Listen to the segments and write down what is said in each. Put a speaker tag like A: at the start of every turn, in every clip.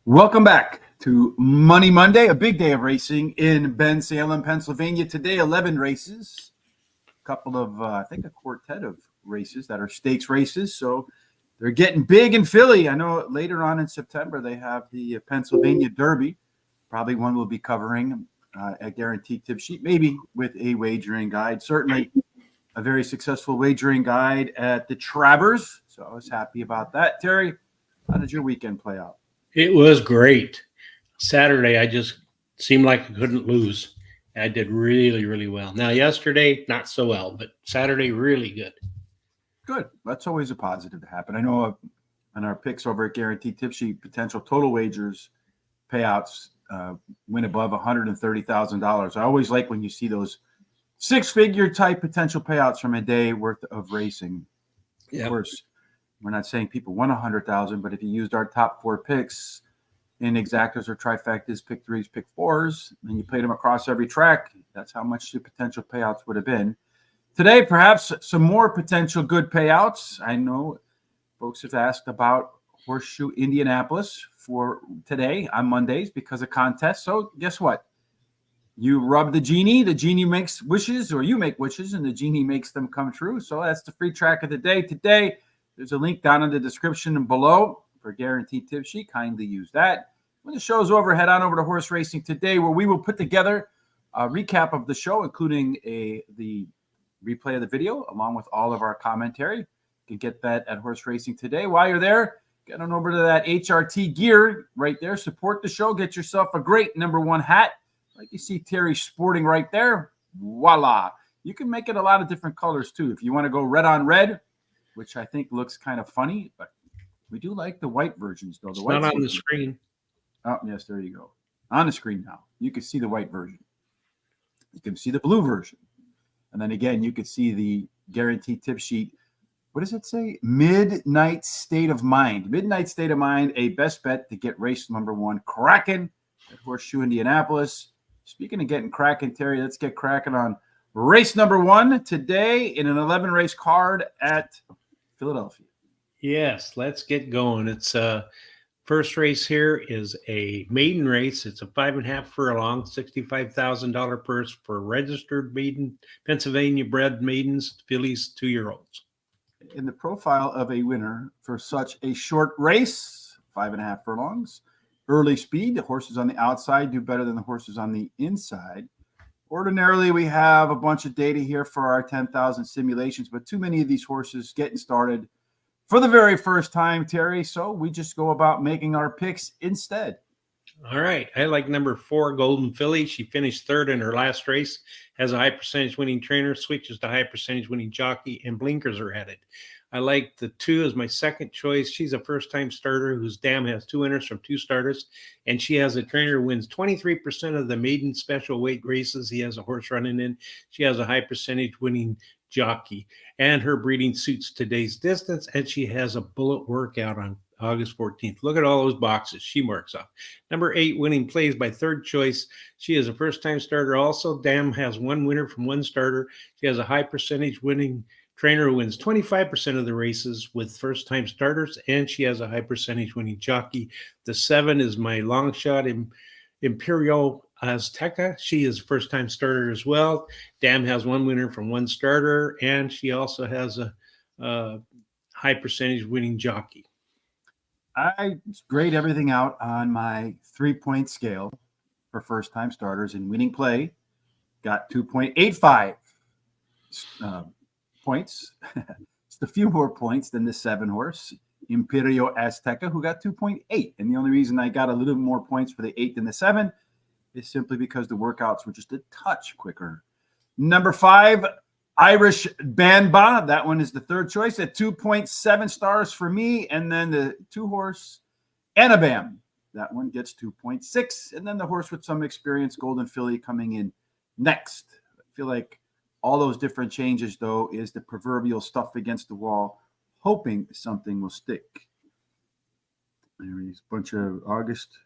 A: Welcome back to Money Monday, a big day of racing in Bensalem, Pennsylvania. Today, 11 races, a couple of, I think a quartet of races that are stakes races. So they're getting big in Philly. I know later on in September, they have the Pennsylvania Derby. Probably one we'll be covering at Guaranteed Tip Sheet, maybe with a wagering guide. Certainly a very successful wagering guide at the Travers. So I was happy about that. Terry, how did your weekend play out?
B: It was great. Saturday, I just seemed like I couldn't lose. I did really, really well. Now, yesterday, not so well, but Saturday, really good.
A: Good. That's always a positive to happen. I know on our picks over at Guaranteed Tip Sheet, potential total wagers payouts went above $130,000. I always like when you see those six-figure type potential payouts from a day worth of racing.
B: Yep.
A: Of course, we're not saying people won 100,000, but if you used our top four picks in exactas or trifectas, pick threes, pick fours, and you played them across every track, that's how much the potential payouts would have been. Today, perhaps some more potential good payouts. I know folks have asked about Horseshoe Indianapolis for today on Mondays because of contests. So guess what? You rub the genie makes wishes, or you make wishes, and the genie makes them come true. So that's the free track of the day. Today, there's a link down in the description and below for Guaranteed Tip Sheet. Kindly use that. When the show's over, head on over to Horse Racing Today, where we will put together a recap of the show, including the replay of the video, along with all of our commentary. You can get that at Horse Racing Today. While you're there, get on over to that HRT gear right there. Support the show. Get yourself a great #1 hat, like you see Terry sporting right there. Voila. You can make it a lot of different colors, too. If you want to go red on red, which I think looks kind of funny, but we do like the white versions, though.
B: It's not on the screen.
A: Oh, yes, there you go. On the screen now. You can see the white version. You can see the blue version. And then again, you can see the Guaranteed Tip Sheet. What does it say? Midnight State of Mind. Midnight State of Mind, a best bet to get race #1 cracking at Horseshoe Indianapolis. Speaking of getting cracking, Terry, let's get cracking on race #1 today in an 11-race card at Philadelphia.
B: Yes, let's get going. It's first race here is a maiden race. It's a 5.5 furlong, $65,000 purse for registered maiden, Pennsylvania bred maidens, fillies, 2-year-olds.
A: In the profile of a winner for such a short race, 5.5 furlongs, early speed, the horses on the outside do better than the horses on the inside. Ordinarily, we have a bunch of data here for our 10,000 simulations, but too many of these horses getting started for the very first time, Terry. So we just go about making our picks instead.
B: All right. I like #4, Golden Filly. She finished third in her last race, has a high percentage winning trainer, switches to high percentage winning jockey, and blinkers are added. I like the 2 as my second choice. She's a first-time starter whose dam has 2 winners from 2 starters, and she has a trainer who wins 23% of the maiden special weight races he has a horse running in. She has a high percentage winning jockey, and her breeding suits today's distance, and she has a bullet workout on August 14th. Look at all those boxes she marks off. #8, Winning Plays, by third choice. She is a first-time starter also. Dam has 1 winner from 1 starter. She has a high percentage winning trainer who wins 25% of the races with first-time starters, and she has a high percentage winning jockey. The 7 is my long shot, Imperial Azteca. She is a first-time starter as well. Dam has 1 winner from 1 starter, and she also has a high percentage winning jockey.
A: I grade everything out on my 3-point scale for first-time starters in Winning Play. Got 2.85 points. It's a few more points than the 7 horse, Imperio Azteca, who got 2.8. And the only reason I got a little more points for the 8 than the 7 is simply because the workouts were just a touch quicker. #5, Irish Banba. That one is the third choice at 2.7 stars for me. And then the 2 horse, Anabam. That one gets 2.6. And then the horse with some experience, Golden Filly, coming in next. I feel like all those different changes, though, is the proverbial stuff against the wall, hoping something will stick. There's a bunch of August.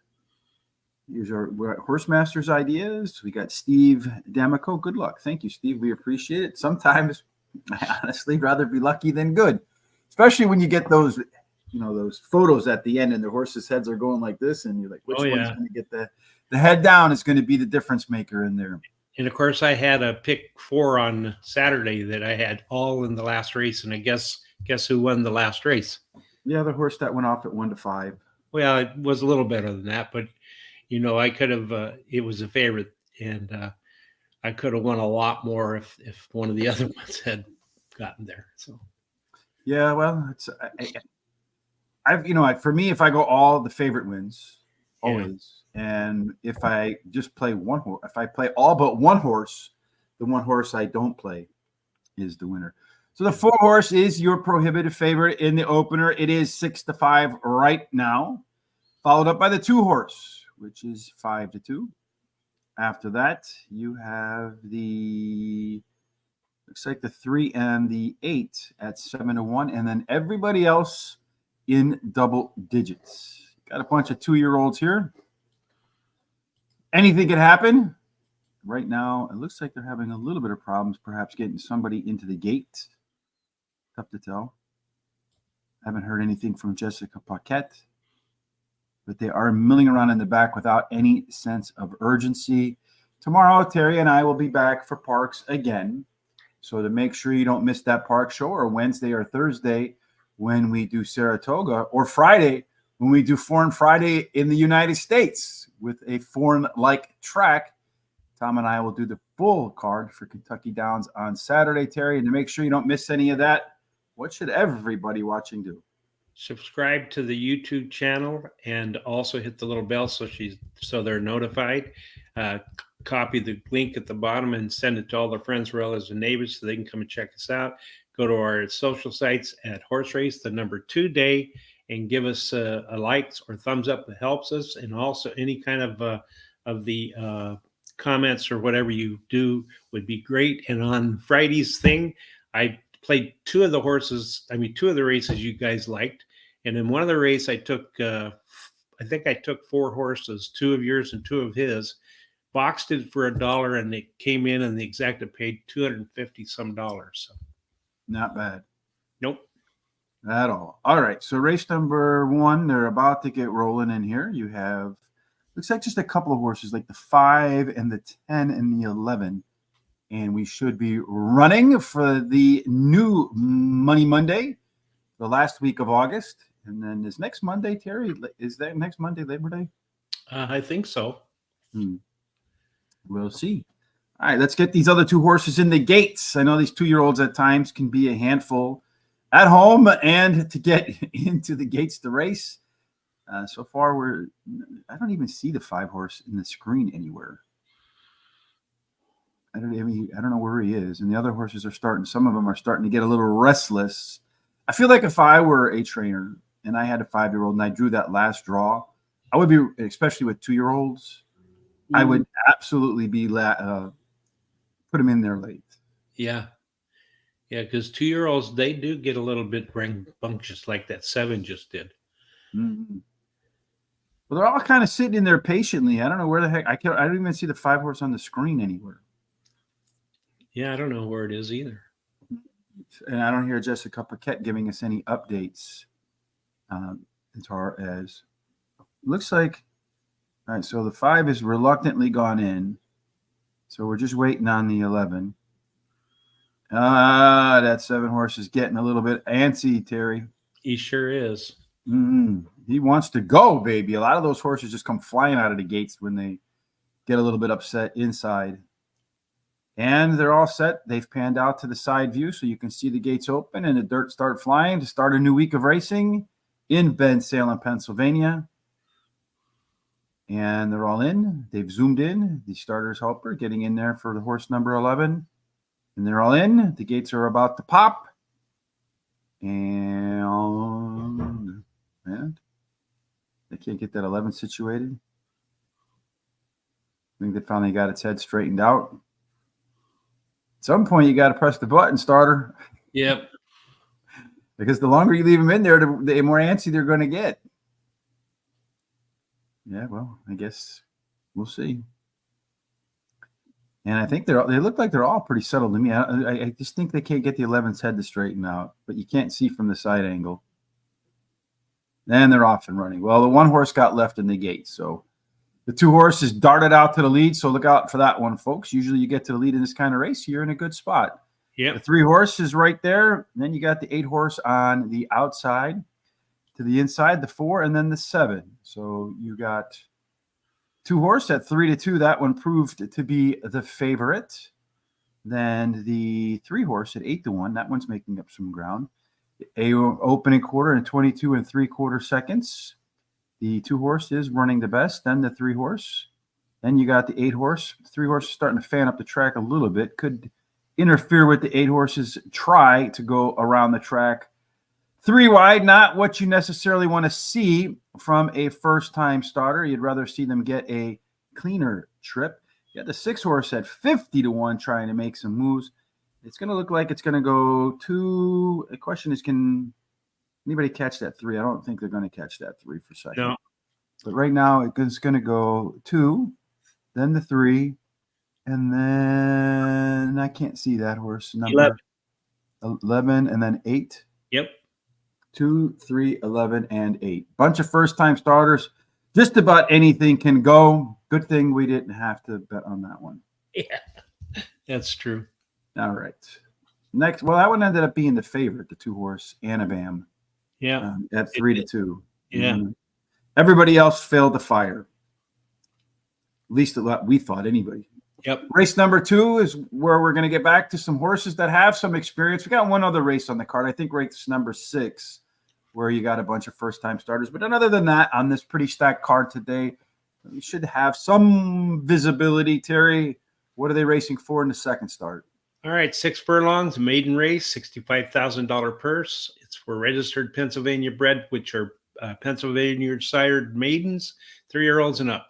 A: Here's our Horse Masters ideas. We got Steve D'Amico. Good luck. Thank you, Steve. We appreciate it. Sometimes I honestly rather be lucky than good, especially when you get those those photos at the end, and the horses' heads are going like this, and you're like, which
B: Oh,
A: one's
B: yeah.
A: going to get the head down is going to be the difference maker in there.
B: And of course, I had a pick 4 on Saturday that I had all in the last race, and I guess who won the last race?
A: Yeah, the horse that went off at 1-5.
B: Well, it was a little better than that, but I could have. It was a favorite, and I could have won a lot more if one of the other ones had gotten there. So
A: Yeah, well, it's for me, if I go all the favorite wins always, and if I just play one horse, if I play all but one horse, the one horse I don't play is the winner. So the 4 horse is your prohibitive favorite in the opener. It is 6-5 right now, followed up by the 2 horse, which is 5-2. After that, you have looks like the 3 and the 8 at 7-1, and then everybody else in double digits. Got a bunch of 2-year-olds here. Anything could happen. Right now, it looks like they're having a little bit of problems, perhaps getting somebody into the gate. Tough to tell. I haven't heard anything from Jessica Paquette, but they are milling around in the back without any sense of urgency. Tomorrow, Terry and I will be back for Parx again. So to make sure you don't miss that Parx show, or Wednesday or Thursday when we do Saratoga, or Friday when we do Foreign Friday in the United States with a foreign-like track, Tom and I will do the full card for Kentucky Downs on Saturday, Terry. And to make sure you don't miss any of that, what should everybody watching do?
B: subscribe to the YouTube channel and also hit the little bell so they're notified. Copy the link at the bottom and send it to all their friends, relatives, and neighbors so they can come and check us out. Go to our social sites at Horse Race, the number 2 day, and give us a likes or thumbs up. That helps us. And also any kind of the comments or whatever you do would be great. And on Friday's thing, I played 2 of the races you guys liked. And in one of the races, I think I took 4 horses, 2 of yours and 2 of his, boxed it for $1, and it came in and the exacta paid $250 some. So
A: Not bad.
B: Nope.
A: At all. All right. So race number 1, they're about to get rolling in here. You have, looks like just a couple of horses, like the 5 and the 10 and the 11. And we should be running for the new Money Monday, the last week of August. And then this next Monday, Terry, is that next Monday Labor Day?
B: I think so.
A: We'll see. All right, let's get these other 2 horses in the gates. I know these 2-year-olds at times can be a handful at home and to get into the gates to race. So far, I don't even see the 5 horse in the screen anywhere. I don't know where he is. And the other horses some of them are starting to get a little restless. I feel like if I were a trainer and I had a 5-year-old and I drew that last draw, I would be, especially with 2-year-olds, I would absolutely be put them in there late.
B: Yeah, because 2-year-olds, they do get a little bit rambunctious like that 7 just did.
A: Mm-hmm. Well, they're all kind of sitting in there patiently. I don't know where the heck I don't even see the 5 horse on the screen anywhere.
B: Yeah, I don't know where it is either.
A: And I don't hear Jessica Paquette giving us any updates as far as looks like. All right, so the 5 is reluctantly gone in. So we're just waiting on the 11. That 7 horse is getting a little bit antsy, Terry.
B: He sure is.
A: He wants to go, baby. A lot of those horses just come flying out of the gates when they get a little bit upset inside. And they're all set. They've panned out to the side view so you can see the gates open and the dirt start flying to start a new week of racing in Bensalem, Pennsylvania. And they're all in. They've zoomed in. The starter's helper getting in there for the horse number 11. And they're all in. The gates are about to pop. And they can't get that 11 situated. I think they finally got its head straightened out. At some point, you got to press the button, starter.
B: Yep.
A: Because the longer you leave them in there, the more antsy they're going to get. Yeah, well, I guess we'll see. And I think they look like they're all pretty settled to me. I just think they can't get the 11's head to straighten out, but you can't see from the side angle. Then they're off and running. Well, the one horse got left in the gate. So the two horses darted out to the lead. So look out for that one, folks. Usually you get to the lead in this kind of race, you're in a good spot.
B: Yep.
A: The 3 horse is right there. And then you got the 8 horse on the outside to the inside, the 4, and then the 7. So you got 2 horse at 3-2. That one proved to be the favorite. Then the 3 horse at 8-1. That one's making up some ground. A opening quarter in 22 3/4 seconds. The 2 horse is running the best. Then the 3 horse. Then you got the 8 horse. 3 horse is starting to fan up the track a little bit. Could interfere with the 8 horses try to go around the track 3 wide. Not what you necessarily want to see from a first-time starter. You'd rather see them get a cleaner trip. You got the 6 horse at 50-1 trying to make some moves. It's going to look like it's going to go to – the question is, can anybody catch that 3? I don't think they're going to catch that 3 for second.
B: No.
A: But right now it's going to go 2, then the 3, and then I can't see that horse number. 11 and then 8.
B: Yep.
A: 2, 3, 11, and 8. Bunch of first-time starters. Just about anything can go. Good thing we didn't have to bet on that one.
B: Yeah, that's true.
A: All right. Next, well, that one ended up being the favorite, the 2 horse Annabam.
B: Yeah.
A: At 3-2.
B: Yeah.
A: Mm-hmm. Everybody else failed to fire. At least we thought, anybody.
B: Yep.
A: Race number 2 is where we're going to get back to some horses that have some experience. We got one other race on the card. I think race number 6, where you got a bunch of first-time starters. But other than that, on this pretty stacked card today, we should have some visibility. Terry, what are they racing for in the second start?
B: All right, 6 furlongs, maiden race, $65,000 purse. It's for registered Pennsylvania bred, which are Pennsylvania sired maidens, 3-year-olds and up.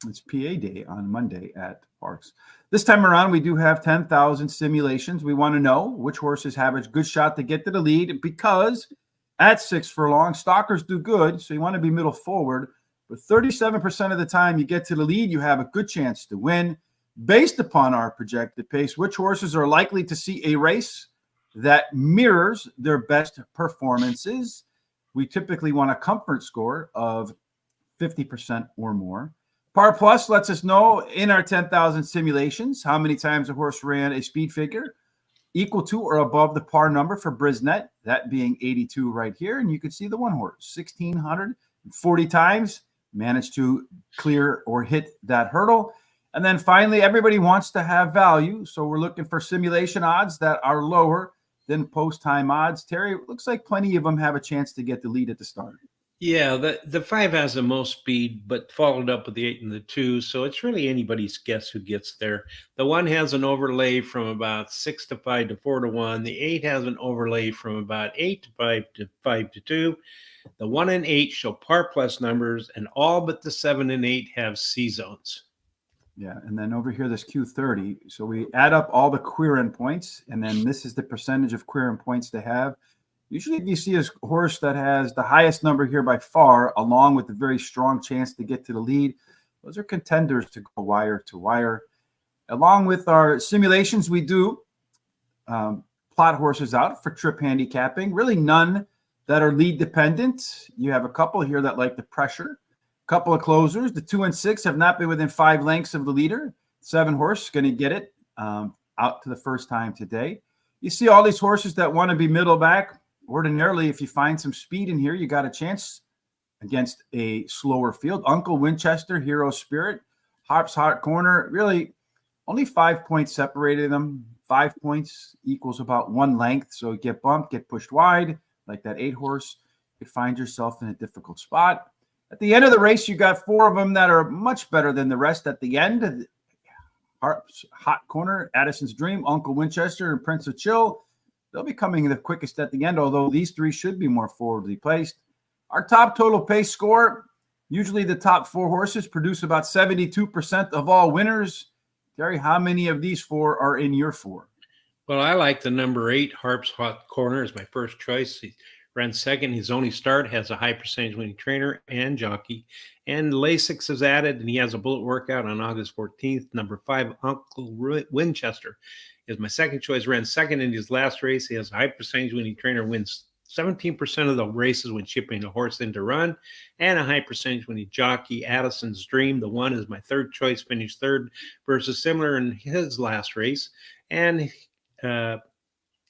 A: It's PA Day on Monday at Parx. This time around, we do have 10,000 simulations. We want to know which horses have a good shot to get to the lead, because at 6 furlongs, stalkers do good, so you want to be middle forward. But 37% of the time you get to the lead, you have a good chance to win. Based upon our projected pace, which horses are likely to see a race that mirrors their best performances? We typically want a comfort score of 50% or more. Par Plus lets us know in our 10,000 simulations how many times a horse ran a speed figure equal to or above the par number for Brisnet, that being 82 right here. And you can see the one horse, 1,640 times, managed to clear or hit that hurdle. And then finally, everybody wants to have value. So we're looking for simulation odds that are lower than post-time odds. Terry, it looks like plenty of them have a chance to get the lead at the start.
B: Yeah, the 5 has the most speed, but followed up with the 8 and the 2. So it's really anybody's guess who gets there. The 1 has an overlay from about 6-5 to 4-1. The 8 has an overlay from about 8-5 to 5-2. The 1 and 8 show par plus numbers, and all but the 7 and 8 have C zones.
A: Yeah, and then over here, this Q30. So we add up all the queer end points, and then this is the percentage of queer end points they have. Usually if you see a horse that has the highest number here by far, along with a very strong chance to get to the lead, those are contenders to go wire to wire. Along with our simulations, we do plot horses out for trip handicapping. Really none that are lead dependent. You have a couple here that like the pressure. Couple of closers. The 2 and 6 have not been within 5 lengths of the leader. 7 horse going to get it out to the first time today. You see all these horses that want to be middle back. Ordinarily, if you find some speed in here, you got a chance against a slower field. Uncle Winchester, Hero Spirit, Harp's Hot Corner, really only 5 points separated them. 5 points equals about 1 length. So get bumped, get pushed wide, like that 8 horse. You find yourself in a difficult spot. At the end of the race, you got 4 of them that are much better than the rest at the end. Harp's Hot Corner, Addison's Dream, Uncle Winchester, and Prince of Chill. They'll be coming the quickest at the end, although these 3 should be more forwardly placed. Our top total pace score, usually the top 4 horses produce about 72% of all winners. Terry, how many of these 4 are in your 4?
B: Well, I like the number 8, Harp's Hot Corner, is my first choice. He ran second. His only start, has a high percentage winning trainer and jockey. And Lasix is added, and he has a bullet workout on August 14th. Number 5, Uncle Winchester is my second choice. Ran second in his last race. He has a high percentage winning trainer, wins 17% of the races when shipping a horse in to run, and a high percentage when he jockey. Addison's Dream, the one, is my third choice, finished third versus similar in his last race, and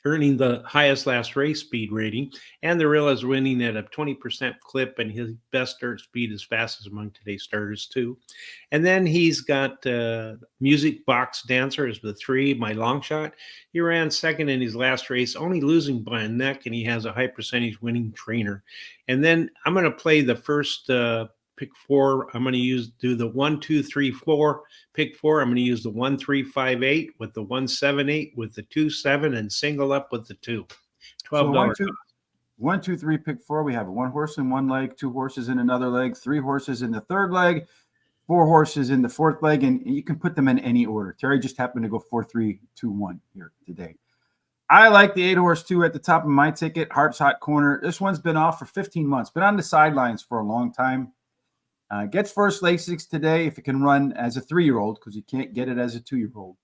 B: earning the highest last race speed rating. And the real is winning at a 20% clip, and his best start speed is fastest among today's starters too. And then he's got Music Box Dancer as the 3, my long shot. He ran second in his last race, only losing by a neck, and he has a high percentage winning trainer. And then I'm going to play the first pick 4. I'm going to do the 1, 2, 3, 4. Pick 4. I'm going to use the 1, 3, 5, 8 with the 1, 7, 8 with the 2, 7, and single up with the 2. $12.
A: So 1, 2, 3, pick 4. We have 1 horse in one leg, 2 horses in another leg, 3 horses in the third leg, 4 horses in the fourth leg, and you can put them in any order. Terry just happened to go 4, 3, 2, 1 here today. I like the 8 horse 2 at the top of my ticket, Harp's Hot Corner. This one's been off for 15 months, been on the sidelines for a long time. Gets first Lasix today if it can run as a 3-year-old, because you can't get it as a 2-year-old.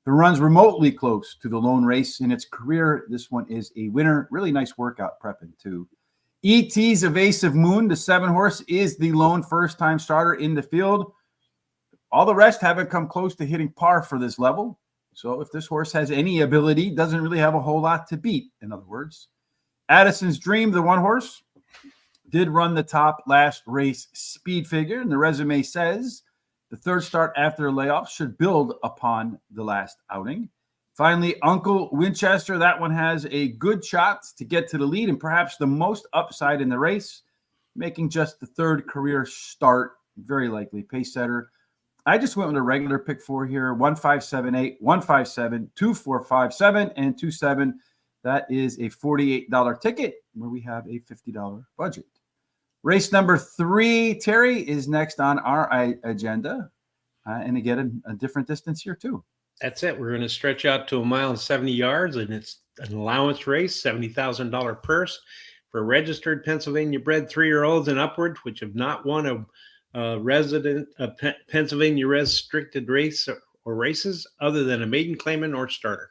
A: If it runs remotely close to the lone race in its career, this one is a winner. Really nice workout prepping too. ET's Evasive Moon, the 7 horse, is the lone first-time starter in the field. All the rest haven't come close to hitting par for this level. So if this horse has any ability, doesn't really have a whole lot to beat, in other words. Addison's Dream, the 1 horse, did run the top last race speed figure, and the resume says the third start after a layoff should build upon the last outing. Finally, Uncle Winchester, that one has a good shot to get to the lead and perhaps the most upside in the race, making just the 3rd career start, very likely pace setter. I just went with a regular pick 4 here, 1, 5, 7, 8, 1, 5, 7, 2, 4, 5, 7, and 2, 7. That is a $48 ticket where we have a $50 budget. Race number 3, Terry, is next on our agenda. And again, a different distance here too.
B: That's it. We're going to stretch out to 1 mile and 70 yards, and it's an allowance race, $70,000 purse for registered Pennsylvania bred 3-year-olds and upwards, which have not won a resident Pennsylvania restricted race or races other than a maiden claimant or starter.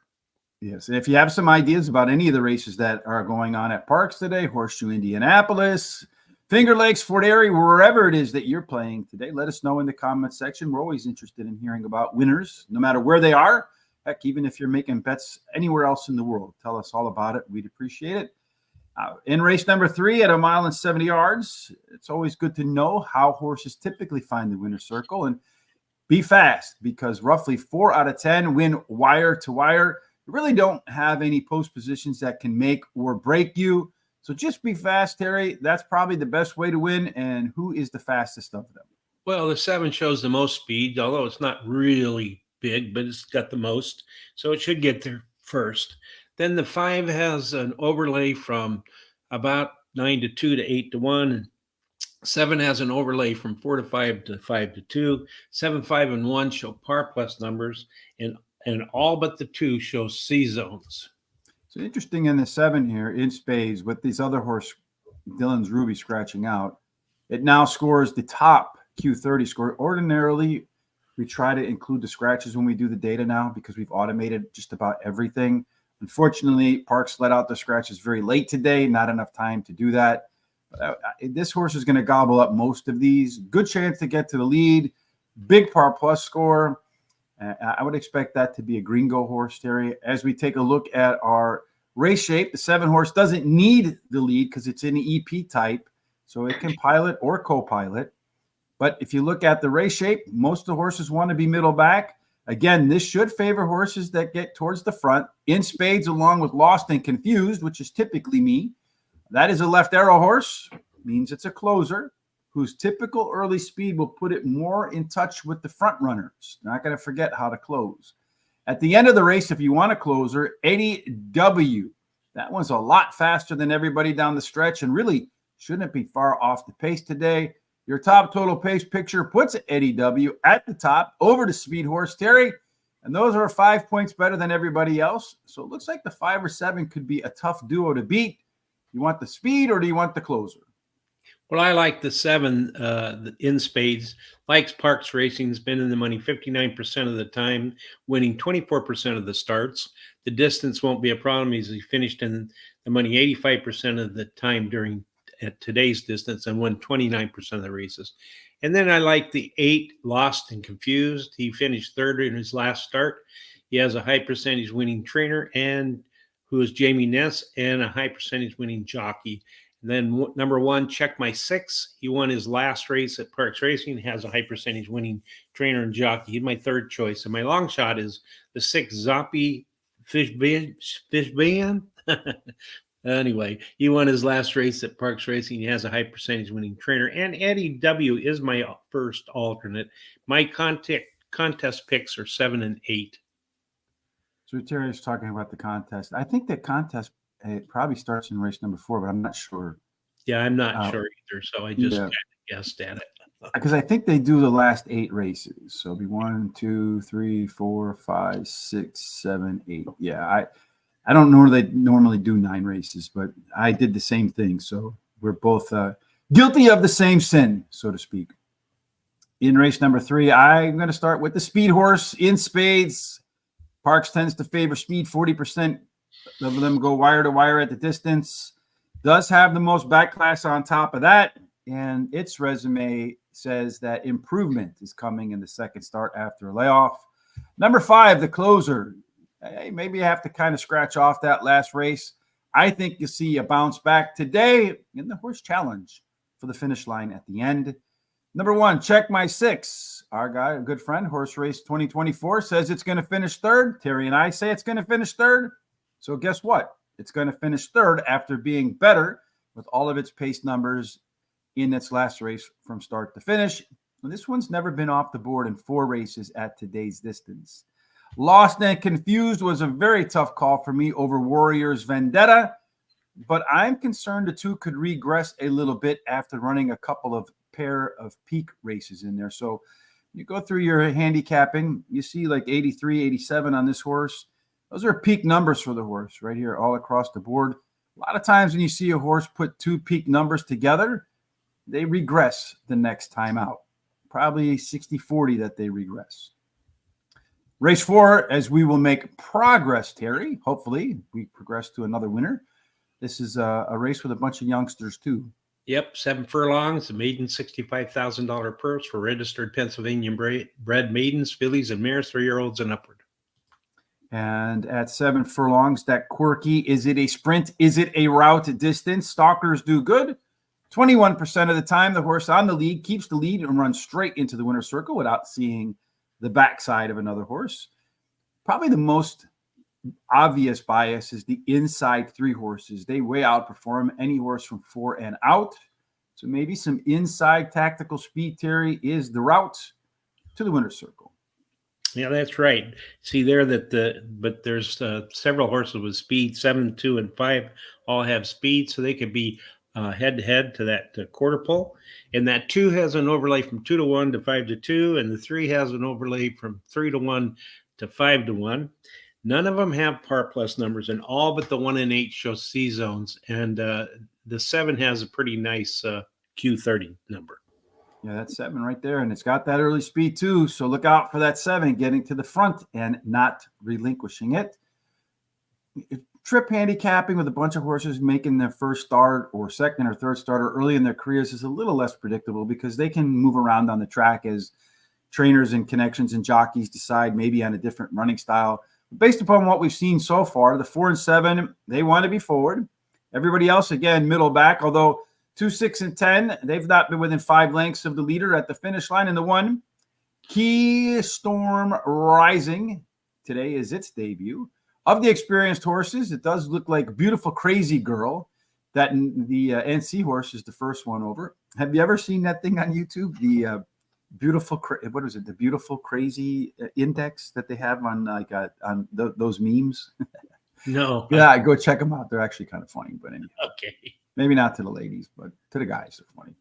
A: Yes, and if you have some ideas about any of the races that are going on at Parx today, Horseshoe Indianapolis, Finger Lakes, Fort Erie, wherever it is that you're playing today, let us know in the comments section. We're always interested in hearing about winners, no matter where they are. Heck, even if you're making bets anywhere else in the world, tell us all about it. We'd appreciate it. In race number 3 at 1 mile and 70 yards, it's always good to know how horses typically find the winner's circle, and be fast, because roughly 4 out of 10 win wire to wire. You really don't have any post positions that can make or break you. So just be fast, Terry. That's probably the best way to win. And who is the fastest of them?
B: Well, the 7 shows the most speed, although it's not really big, but it's got the most. So it should get there first. Then the 5 has an overlay from about 9 to 2 to 8 to 1. And 7 has an overlay from 4 to 5 to 5 to 2. 7, 5, and 1 show par plus numbers. And all but the 2 show C zones.
A: So interesting in the 7 here in spades with these other horse, Dylan's Ruby, scratching out. It now scores the top Q30 score. Ordinarily, we try to include the scratches when we do the data now because we've automated just about everything. Unfortunately, Parx let out the scratches very late today. Not enough time to do that. This horse is going to gobble up most of these. Good chance to get to the lead. Big par plus score. I would expect that to be a gringo horse, Terry. As we take a look at our race shape, the 7 horse doesn't need the lead because it's in the EP type, so it can pilot or co-pilot. But if you look at the race shape, most of the horses want to be middle back. Again, this should favor horses that get towards the front. In spades, along with Lost and Confused, which is typically me. That is a left arrow horse, means it's a closer, whose typical early speed will put it more in touch with the front runners. Not going to forget how to close. At the end of the race, if you want a closer, Eddie W. That one's a lot faster than everybody down the stretch and really shouldn't be far off the pace today. Your top total pace picture puts Eddie W. at the top over the speed horse, Terry. And those are 5 points better than everybody else. So it looks like the 5 or 7 could be a tough duo to beat. You want the speed or do you want the closer?
B: Well, I like the 7 in spades. Likes Parx Racing, has been in the money 59% of the time, winning 24% of the starts. the distance won't be a problem. He finished in the money 85% of the time at today's distance and won 29% of the races. And then I like the 8, Lost and Confused. He finished third in his last start. He has a high percentage winning trainer, and who is Jamie Ness, and a high percentage winning jockey. And then number 1, Check My 6. He won his last race at Parx Racing, has a high percentage winning trainer and jockey. He's my third choice. And my long shot is the 6, Zoppy Fishban. Anyway, he won his last race at Parx Racing. He has a high percentage winning trainer. And Eddie W. is my first alternate. My contest picks are 7 and 8.
A: So Terry's talking about the contest. I think the contest probably starts in race number 4, but I'm not sure.
B: Yeah, I'm not sure either. So I just kind of guessed at it.
A: Because I think they do the last 8 races. So it'll be 1, 2, 3, 4, 5, 6, 7, 8. Yeah, I don't know they normally do 9 races, but I did the same thing. So we're both guilty of the same sin, so to speak. In race number 3, I'm going to start with the speed horse in spades. Parx tends to favor speed. 40% of them go wire to wire at the distance. Does have the most back class on top of that. And its resume says that improvement is coming in the second start after a layoff. Number 5, the closer. Hey, maybe you have to kind of scratch off that last race. I think you'll see a bounce back today in the horse challenge for the finish line at the end. Number 1, Check My 6. Our guy, a good friend, Horse Race 2024, says it's going to finish third. Terry and I say it's going to finish third. So guess what? It's going to finish third after being better with all of its pace numbers in its last race from start to finish. And this one's never been off the board in 4 races at today's distance. Lost and Confused was a very tough call for me over Warriors Vendetta, but I'm concerned the 2 could regress a little bit after running a couple of pair of peak races in there. So you go through your handicapping, you see like 83, 87 on this horse. Those are peak numbers for the horse right here all across the board. A lot of times when you see a horse put 2 peak numbers together, they regress the next time out. Probably 60-40 that they regress. Race 4, as we will make progress, Terry. Hopefully, we progress to another winner. This is a race with a bunch of youngsters, too.
B: Yep, 7 furlongs, a maiden $65,000 purse for registered Pennsylvania bred maidens, fillies, and mares, 3-year-olds and upward.
A: And at 7 furlongs, that quirky, is it a sprint? Is it a route distance? Stalkers do good. 21% of the time, the horse on the lead keeps the lead and runs straight into the winner's circle without seeing the backside of another horse. Probably the most obvious bias is the inside 3 horses. They way outperform any horse from 4 and out. So maybe some inside tactical speed, Terry, is the route to the winner's circle.
B: Yeah, that's right. See there but there's several horses with speed. 7, 2, and 5 all have speed, so they could be head to head to that quarter pole. And that 2 has an overlay from 2 to 1 to 5 to 2, and the 3 has an overlay from 3 to 1 to 5 to 1. None of them have par plus numbers, and all but the 1 and 8 show C zones. And the 7 has a pretty nice Q30 number.
A: Yeah, that's 7 right there. And it's got that early speed too. So look out for that 7 getting to the front and not relinquishing it. Trip handicapping with a bunch of horses making their first start or second or third starter early in their careers is a little less predictable because they can move around on the track as trainers and connections and jockeys decide maybe on a different running style. Based upon what we've seen so far, the 4 and 7, they want to be forward. Everybody else, again, middle back, although 2, 6, and 10, they've not been within 5 lengths of the leader at the finish line. And the 1, Key Storm Rising, today is its debut. Of the experienced horses, it does look like Beautiful Crazy Girl. That the NC horse is the first one over. Have you ever seen that thing on YouTube? The the Beautiful Crazy Index that they have on those memes?
B: No.
A: Yeah, go check them out. They're actually kind of funny. But anyway,
B: Okay.
A: maybe not to the ladies, but to the guys, they're funny.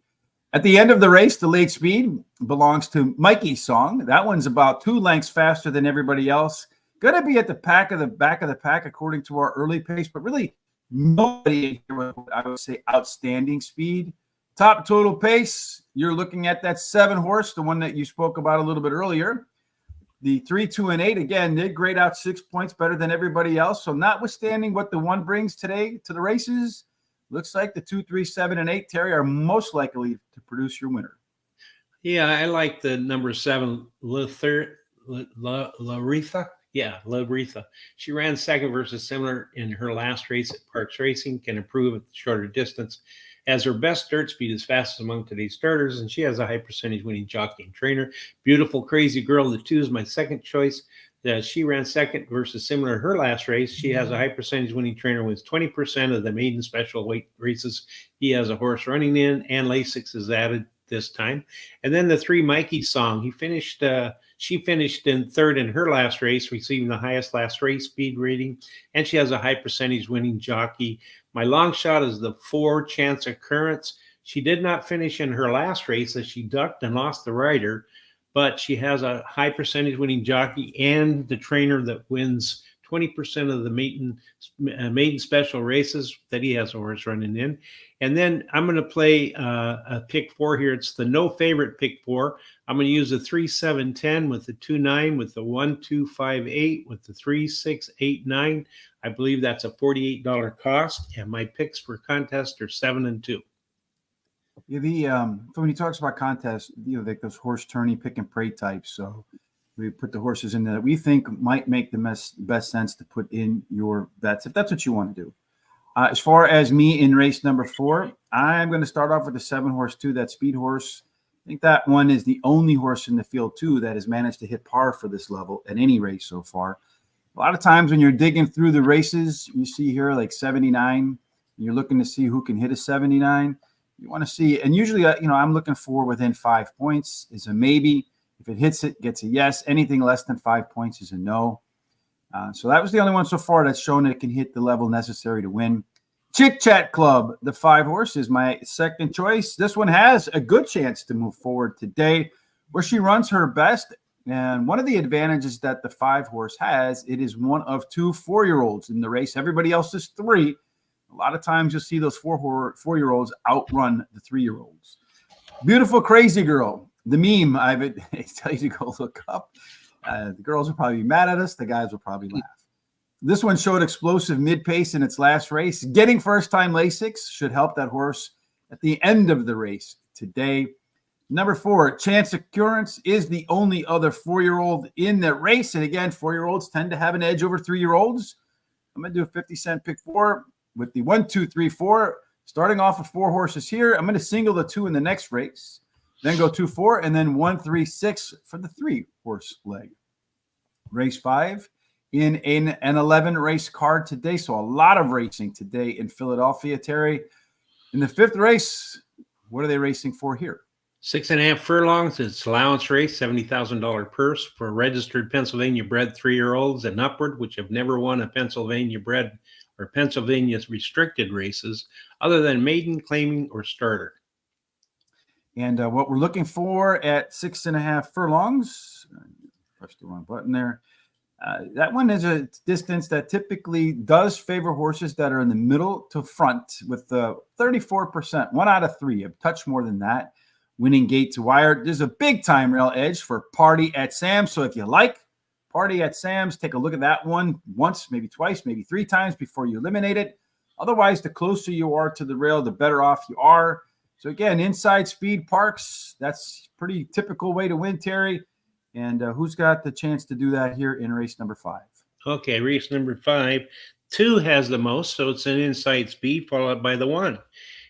A: At the end of the race, the late speed belongs to Mikey's Song. That one's about 2 lengths faster than everybody else. Going to be at the back of the pack according to our early pace, but really nobody here with, I would say, outstanding speed. Top total pace, you're looking at that 7 horse, the one that you spoke about a little bit earlier. The 3, 2, and 8, again, they grade out 6 points better than everybody else. So notwithstanding what the 1 brings today to the races, looks like the 2, 3, 7, and 8, Terry, are most likely to produce your winner.
B: Yeah, I like the number 7, Laretha. Yeah, Laretha. She ran second versus similar in her last race at Parx Racing, can improve at the shorter distance. As her best dirt speed is fastest among today's starters, and she has a high percentage winning jockey and trainer. Beautiful, crazy girl. The 2 is my second choice. She ran second versus similar in her last race. She has a high percentage winning trainer, wins 20% of the maiden special weight races he has a horse running in, and Lasix is added this time. And then the 3, Mikey Song. She finished in third in her last race, receiving the highest last race speed rating, and she has a high percentage winning jockey. My long shot is the 4, Chance Occurrence. She did not finish in her last race as she ducked and lost the rider, but she has a high percentage winning jockey and the trainer that wins 20% of the maiden special races that he has a horse running in. And then I'm going to play a pick 4 here. It's the no favorite pick 4. I'm going to use the 3, 7, 10 with the 2, 9, with the 1, 2, 5, 8, with the 3, 6, 8, 9. I believe that's a $48 cost. And my picks for contest are 7 and 2.
A: Yeah, so when he talks about contests, like those horse tourney pick and pray types. So we put the horses in there that we think might make the best sense to put in your bets, if that's what you want to do. As far as me in race number 4, I'm going to start off with the 7 horse 2, that speed horse. I think that one is the only horse in the field, too, that has managed to hit par for this level at any race so far. A lot of times when you're digging through the races, you see here like 79. You're looking to see who can hit a 79. You want to see, and usually, I'm looking for within 5 points is a maybe. If it hits it, gets a yes. Anything less than 5 points is a no. So that was the only one so far that's shown that it can hit the level necessary to win. Chit Chat Club, the 5 horse, is my second choice. This one has a good chance to move forward today, where she runs her best. And one of the advantages that the 5 horse has, it is one of 2 4-year-olds in the race. Everybody else is 3. A lot of times you'll see those 4-year-olds outrun the 3-year-olds. Beautiful Crazy Girl, the meme I tell you to go look up. The girls will probably be mad at us. The guys will probably laugh. This one showed explosive mid-pace in its last race. Getting first-time Lasix should help that horse at the end of the race today. Number 4, Chance Occurrence is the only other 4-year-old in the race. And again, 4-year-olds tend to have an edge over 3-year-olds. I'm going to do a 50-cent pick 4 with the 1, 2, 3, 4. Starting off with 4 horses here. I'm going to single the 2 in the next race. Then go 2, 4, and then 1, 3, 6 for the 3-horse leg. Race 5 in an 11 race card today. So a lot of racing today in Philadelphia, Terry. In the 5th race, what are they racing for here?
B: 6.5 furlongs. It's allowance race, $70,000 purse for registered Pennsylvania bred 3-year-olds and upward, which have never won a Pennsylvania bred or Pennsylvania's restricted races other than maiden, claiming, or starter. And
A: what we're looking for at 6.5 furlongs, press the wrong button there. That one is a distance that typically does favor horses that are in the middle to front with 34%, 1 out of 3, a touch more than that. Winning gate to wire. There's a big time rail edge for Party at Sam's. So if you like Party at Sam's, take a look at that one once, maybe twice, maybe 3 times before you eliminate it. Otherwise, the closer you are to the rail, the better off you are. So again, inside speed Parx, that's pretty typical way to win, Terry. And who's got the chance to do that here in race number 5?
B: Okay, race number 5. 2 has the most, so it's an inside speed followed by the 1.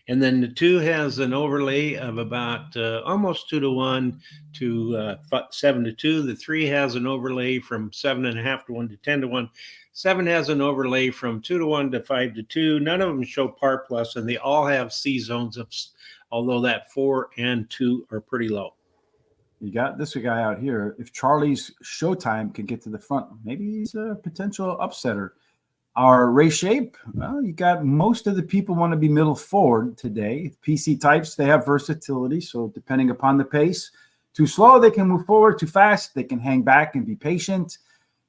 B: And then the 2 has an overlay of about almost 2 to 1 to 7 to 2. The 3 has an overlay from 7.5 to 1 to 10 to 1. 7 has an overlay from 2 to 1 to 5 to 2. None of them show par plus, and they all have C zones, although that 4 and 2 are pretty low.
A: You got this guy out here. If Charlie's Showtime can get to the front, maybe he's a potential upsetter. Our race shape, well, you got most of the people want to be middle forward today. PC types, they have versatility. So depending upon the pace, too slow, they can move forward. Too fast, they can hang back and be patient.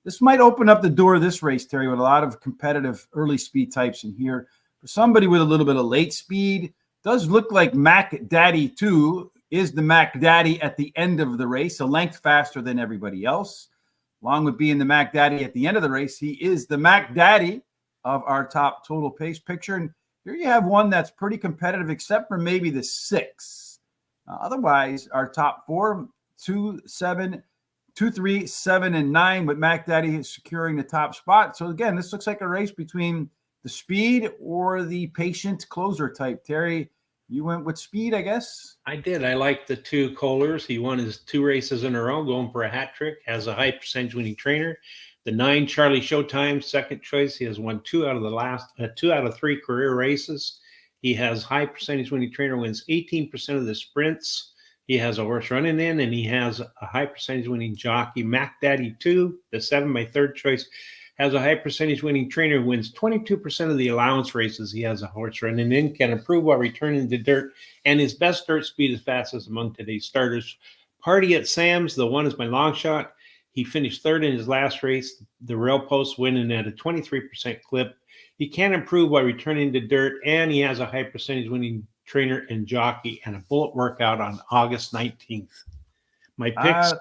A: This might open up the door of this race, Terry, with a lot of competitive early speed types in here. For somebody with a little bit of late speed, does look like Mac Daddy 2 is the Mac Daddy at the end of the race, a length faster than everybody else. along with being the Mac Daddy at the end of the race. He is the Mac Daddy of our top total pace picture. And here you have one that's pretty competitive, except for maybe the 6. Otherwise, our top 4, 2, 7, 2, 3, 7, and 9, with Mac Daddy securing the top spot. So again, this looks like a race between the speed or the patient closer type. Terry, you went with speed, I guess?
B: I did. I like the 2 Kohlers. He won his 2 races in a row, going for a hat trick, has a high percentage winning trainer. The 9 Charlie Showtime, second choice. He has won 2 out of 3 career races. He has high percentage winning trainer, wins 18% of the sprints. He has a horse running in, and he has a high percentage winning jockey. Mac Daddy 2, the 7, my third choice, has a high percentage winning trainer, wins 22% of the allowance races. He has a horse running in, can improve while returning to dirt, and his best dirt speed is fastest among today's starters. Party at Sam's, the 1 is my long shot. He finished 3rd in his last race, the rail post, winning at a 23% clip. He can improve while returning to dirt, and he has a high percentage winning trainer and jockey, and a bullet workout on August 19th. My picks,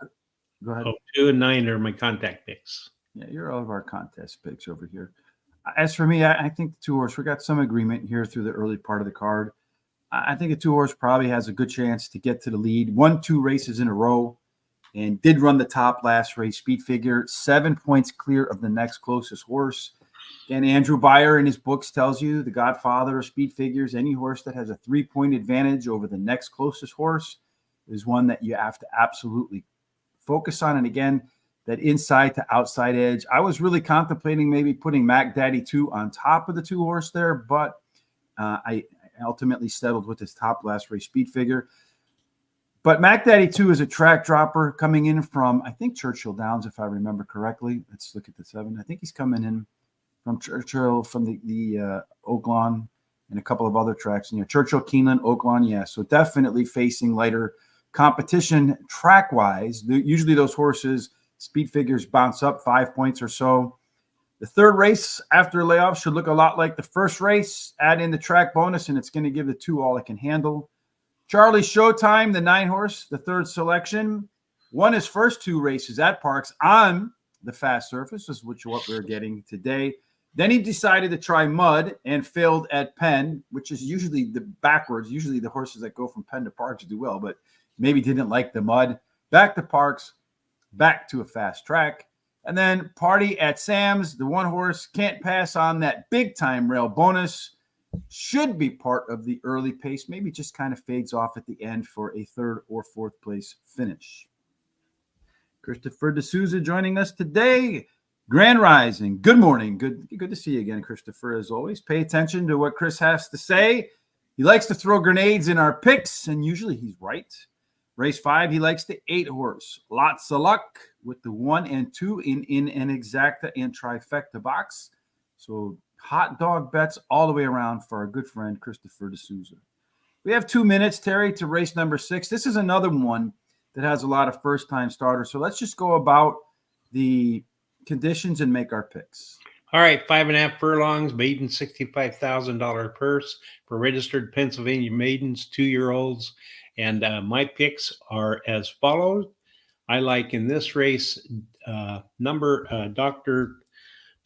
A: Go ahead.
B: 2 and 9 are my contact picks.
A: Yeah, you're all of our contest picks over here. As for me, I think the 2 horse, we got some agreement here through the early part of the card. I think a 2 horse probably has a good chance to get to the lead. Won 2 races in a row and did run the top last race. Speed figure 7 points clear of the next closest horse. And Andrew Beyer in his books tells you, the godfather of speed figures, any horse that has a 3-point advantage over the next closest horse is one that you have to absolutely focus on. And again, that inside to outside edge. I was really contemplating maybe putting Mac Daddy 2 on top of the 2 horse there, but I ultimately settled with his top last race speed figure. But Mac Daddy 2 is a track dropper coming in from, I think, Churchill Downs, if I remember correctly. Let's look at the 7. I think he's coming in from Churchill, from the Oaklawn, and a couple of other tracks in here. Churchill, Keeneland, Oaklawn, yeah. So definitely facing lighter competition track-wise. Usually those horses, speed figures bounce up 5 points or so. The 3rd race after layoff should look a lot like the 1st race. Add in the track bonus, and it's going to give the 2 all it can handle. Charlie Showtime, the 9 horse, the 3rd selection, won his first 2 races at Parx on the fast surface, which is what we're getting today. Then he decided to try mud and failed at Penn, which is usually the backwards. Usually the horses that go from Penn to Parx do well, but maybe didn't like the mud. Back to Parx, back to a fast track. And then Party at Sam's, the 1 horse, can't pass on that big time rail bonus. Should be part of the early pace, maybe just kind of fades off at the end for a 3rd or 4th place finish. Christopher D'Souza joining us today. Grand Rising. Good morning. Good to see you again, Christopher, as always. Pay attention to what Chris has to say. He likes to throw grenades in our picks, and usually he's right. Race 5, he likes the 8 horse. Lots of luck with the 1 and 2 in an exacta and trifecta box. So hot dog bets all the way around for our good friend Christopher D'Souza. We have 2 minutes, Terry, to race number 6. This is another one that has a lot of first-time starters. So let's just go about the conditions and make our picks.
B: All right, 5.5 furlongs, maiden $65,000 purse for registered Pennsylvania maidens, 2-year-olds. And my picks are as follows. I like in this race,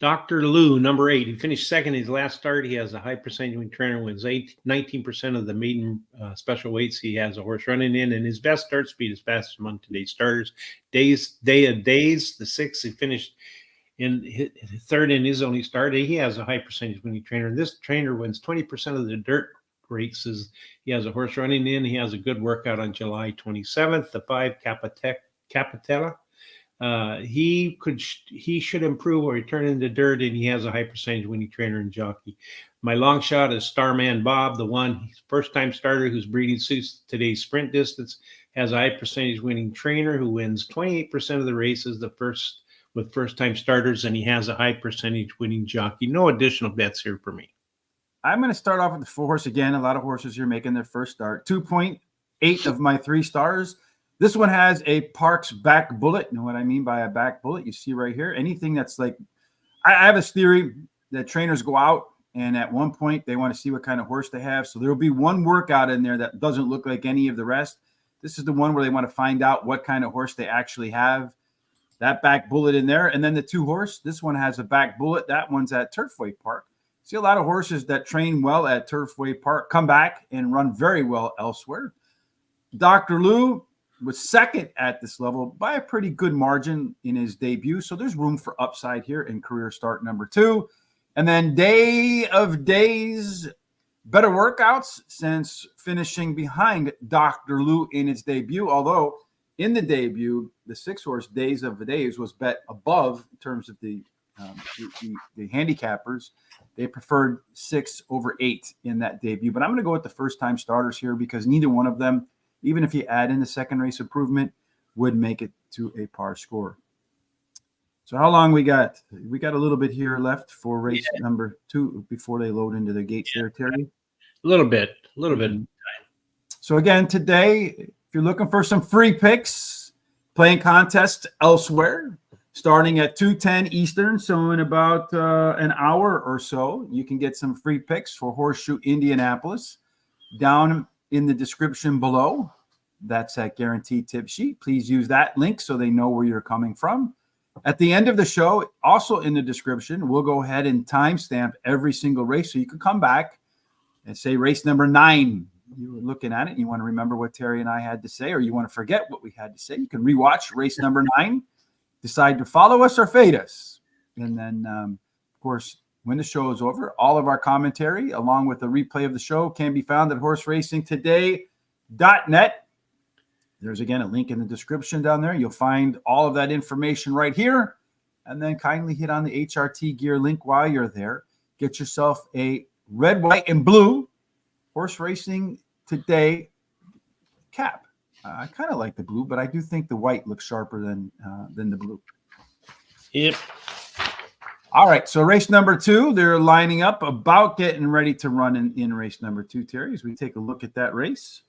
B: Dr. Lou, number 8. He finished 2nd in his last start. He has a high percentage when trainer wins 19% of the maiden special weights. He has a horse running in, and his best start speed is fastest among today's starters. Day of Days, the 6th, he finished in his 3rd in his only start. He has a high percentage winning trainer. This trainer wins 20% of the dirt races. He has a horse running in. He has a good workout on July 27th. The 5 Capitella. He should improve or return into dirt, and he has a high percentage winning trainer and jockey. My long shot is Starman Bob, the 1 first-time starter who's breeding suits today's sprint distance, has a high percentage winning trainer who wins 28% of the races with first-time starters, and he has a high percentage winning jockey. No additional bets here for me.
A: I'm going to start off with the 4 horse again. A lot of horses here making their first start. 2.8 of my 3 stars. This one has a Parx back bullet. You know what I mean by a back bullet? You see right here. Anything that's like, I have this theory that trainers go out and at one point they want to see what kind of horse they have. So there will be one workout in there that doesn't look like any of the rest. This is the one where they want to find out what kind of horse they actually have. that back bullet in there. And then the 2-horse, this one has a back bullet. That one's at Turfway Park. See a lot of horses that train well at Turfway Park come back and run very well elsewhere. Dr. Lou was second at this level by a pretty good margin in his debut. So there's room for upside here in career start number 2. And then Day of Days, better workouts since finishing behind Dr. Lou in its debut. Although in the debut, the 6-horse Days of the Days was bet above in terms of the handicappers. They preferred 6 over 8 in that debut. But I'm going to go with the first-time starters here because neither one of them, even if you add in the second race improvement, would make it to a par score. So how long we got? We got a little bit here left for race number 2 before they load into the gates there, Terry.
B: A little bit.
A: So again, today, if you're looking for some free picks, playing contests elsewhere, starting at 2:10 Eastern, so in about an hour or so, you can get some free picks for Horseshoe Indianapolis. Down in the description below, that's that guaranteed tip sheet. Please use that link so they know where you're coming from. At the end of the show, also in the description, we'll go ahead and timestamp every single race so you can come back and say race number 9. You were looking at it and you want to remember what Terry and I had to say, or you want to forget what we had to say. You can rewatch race number 9, decide to follow us or fade us. And then, of course, when the show is over, all of our commentary, along with the replay of the show, can be found at horseracingtoday.net. There's, again, a link in the description down there. You'll find all of that information right here. And then kindly hit on the HRT gear link while you're there. Get yourself a red, white, and blue Horse Racing Today cap. I kind of like the blue, but I do think the white looks sharper than the blue.
B: Yep.
A: All right, so race number 2, they're lining up, about getting ready to run in race number 2, Terry, as we take a look at that race.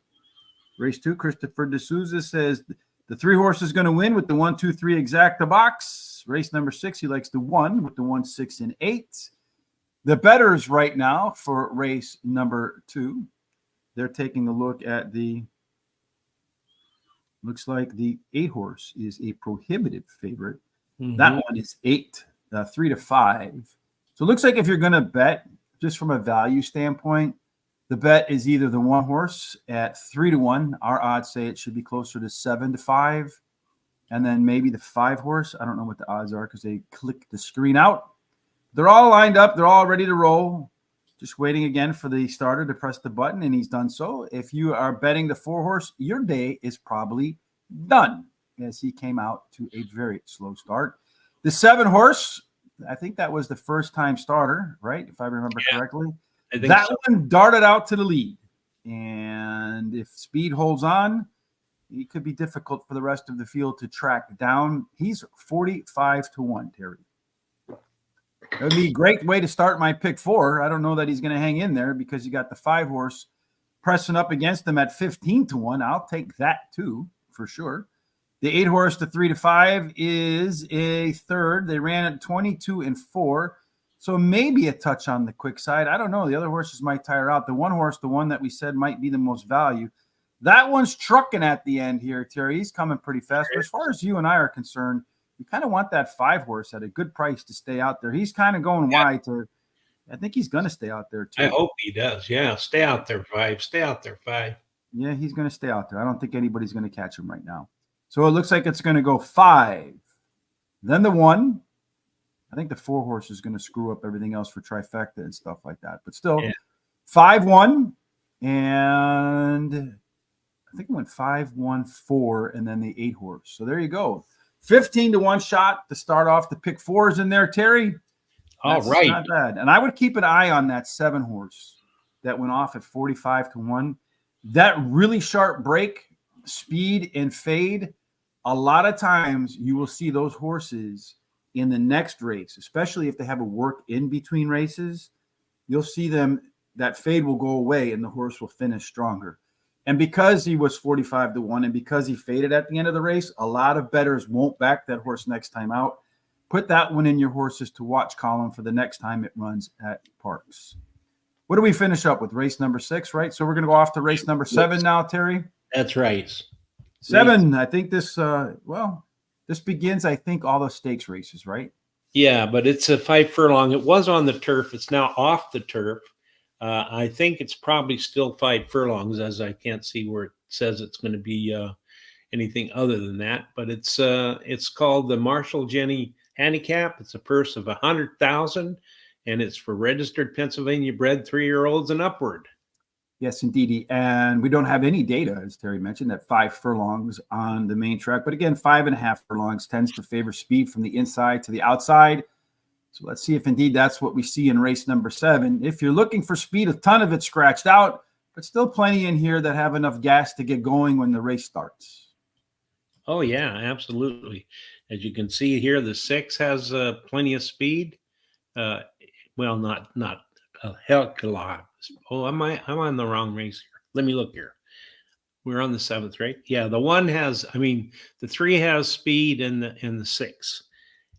A: Race 2, Christopher D'Souza says the 3-horse is going to win with the 1, 2, 3 exacta box. Race number 6, he likes the 1 with the 1, 6, and 8. The bettors right now for race number 2, they're taking a look at looks like the 8-horse is a prohibitive favorite. Mm-hmm. That one is 3 to 5. So it looks like if you're going to bet, just from a value standpoint, the bet is either the 1-horse at 3 to 1. Our odds say it should be closer to 7 to 5. And then maybe the 5-horse. I don't know what the odds are because they clicked the screen out. They're all lined up. They're all ready to roll. Just waiting again for the starter to press the button, and he's done so. If you are betting the 4-horse, your day is probably done, as he came out to a very slow start. The 7-horse, I think that was the first-time starter, right? If I remember correctly. I think that one darted out to the lead. And if speed holds on, it could be difficult for the rest of the field to track down. He's 45 to 1, Terry. It would be a great way to start my pick 4. I don't know that he's going to hang in there because you got the 5-horse pressing up against him at 15 to 1. I'll take that too, for sure. The 8-horse to 3 to 5 is a third. They ran at 22 and 4. So maybe a touch on the quick side. I don't know. The other horses might tire out. The 1-horse, the one that we said might be the most value, that one's trucking at the end here, Terry. He's coming pretty fast. But as far as you and I are concerned, you kind of want that 5-horse at a good price to stay out there. He's kind of going wide to, I think he's going to stay out there too.
B: I hope he does. Yeah. Stay out there, 5. Stay out there, 5.
A: Yeah, he's going to stay out there. I don't think anybody's going to catch him right now. So it looks like it's going to go 5. Then the 1. I think the 4-horse is going to screw up everything else for trifecta and stuff like that. But still, 5-1. And I think it went 5-1-4 and then the 8-horse. So there you go. 15 to 1 shot to start off the pick 4s in there, Terry.
B: All right.
A: Not bad. And I would keep an eye on that 7-horse that went off at 45 to 1. That really sharp break, speed, and fade. A lot of times you will see those horses in the next race, especially if they have a work in between races. You'll see them, that fade will go away and the horse will finish stronger. And because he was 45 to 1 and because he faded at the end of the race, a lot of bettors won't back that horse next time out. Put that one in your horses to watch column for the next time it runs at Parx. What do we finish up with? Race number 6, right? So we're going to go off to race number 7 now, Terry.
B: That's right.
A: 7, I think this, well, This begins, I think, all the stakes races, right?
B: Yeah, but it's a 5 furlong. It was on the turf. It's now off the turf. I think it's probably still 5 furlongs, as I can't see where it says it's going to be anything other than that. But it's called the Marshall Jenny Handicap. It's a purse of 100,000, and it's for registered Pennsylvania bred 3-year-olds and upward.
A: Yes, indeed. And we don't have any data, as Terry mentioned, that 5 furlongs on the main track. But again, 5.5 furlongs tends to favor speed from the inside to the outside. So let's see if indeed that's what we see in race number 7. If you're looking for speed, a ton of it scratched out, but still plenty in here that have enough gas to get going when the race starts.
B: Oh yeah, absolutely. As you can see here, the 6 has plenty of speed. Well, not a heck of a lot. Oh, I'm on the wrong race here. Let me look here. We're on the 7th, right? Yeah, the 1 has. I mean, the 3 has speed, and the 6,